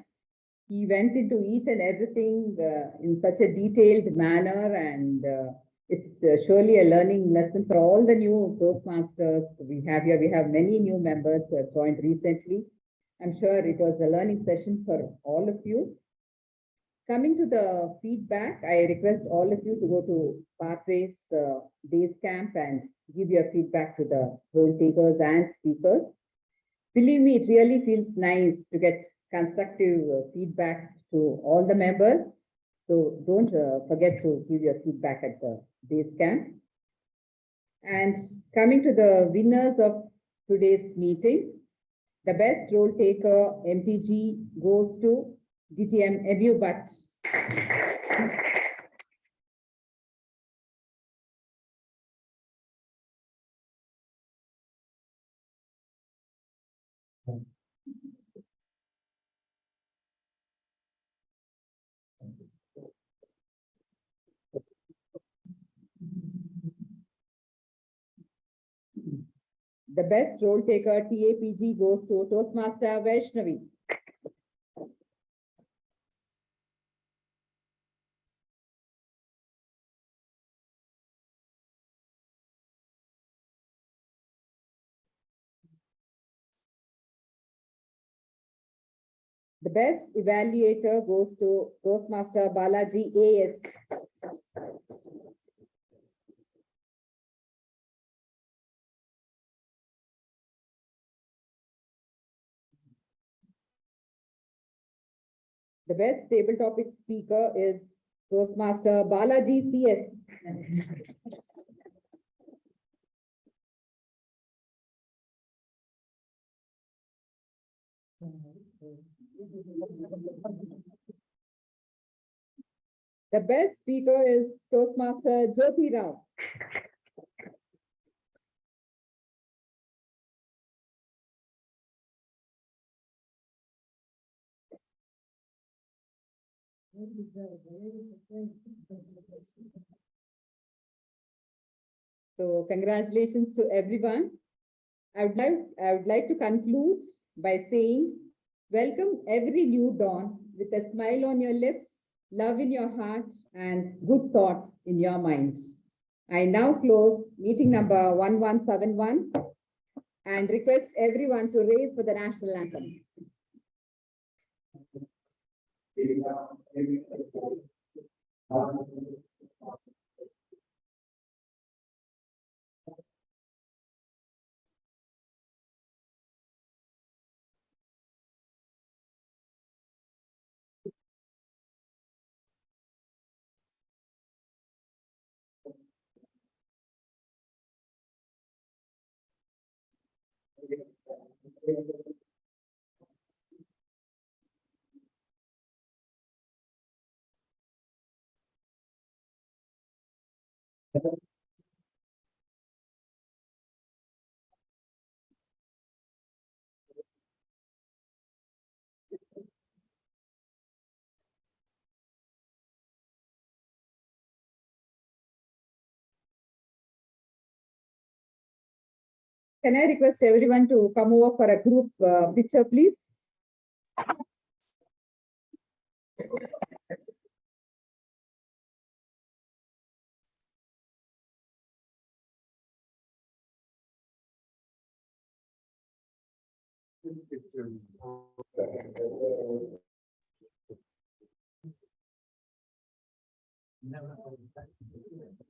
he went into each and everything in such a detailed manner, and it's surely a learning lesson for all the new Toastmasters we have here. We have many new members who have joined recently. I'm sure it was a learning session for all of you. Coming to the feedback, I request all of you to go to Pathways Base Camp and give your feedback to the role takers and speakers. Believe me, it really feels nice to get constructive feedback to all the members. So don't forget to give your feedback at the base camp. And coming to the winners of today's meeting, the best role taker MTG goes to DTM but. The best role taker TAPG goes to Toastmaster Vaishnavi. The best evaluator goes to Toastmaster Balaji AS. The best table topic speaker is Toastmaster Balaji CS. The best speaker is Toastmaster Jyoti Rao. So congratulations to everyone. I would like to conclude by saying, welcome every new dawn with a smile on your lips, love in your heart, and good thoughts in your mind. I now close meeting number 1171 and request everyone to raise for the national anthem. Can I request everyone to come over for a group picture, please?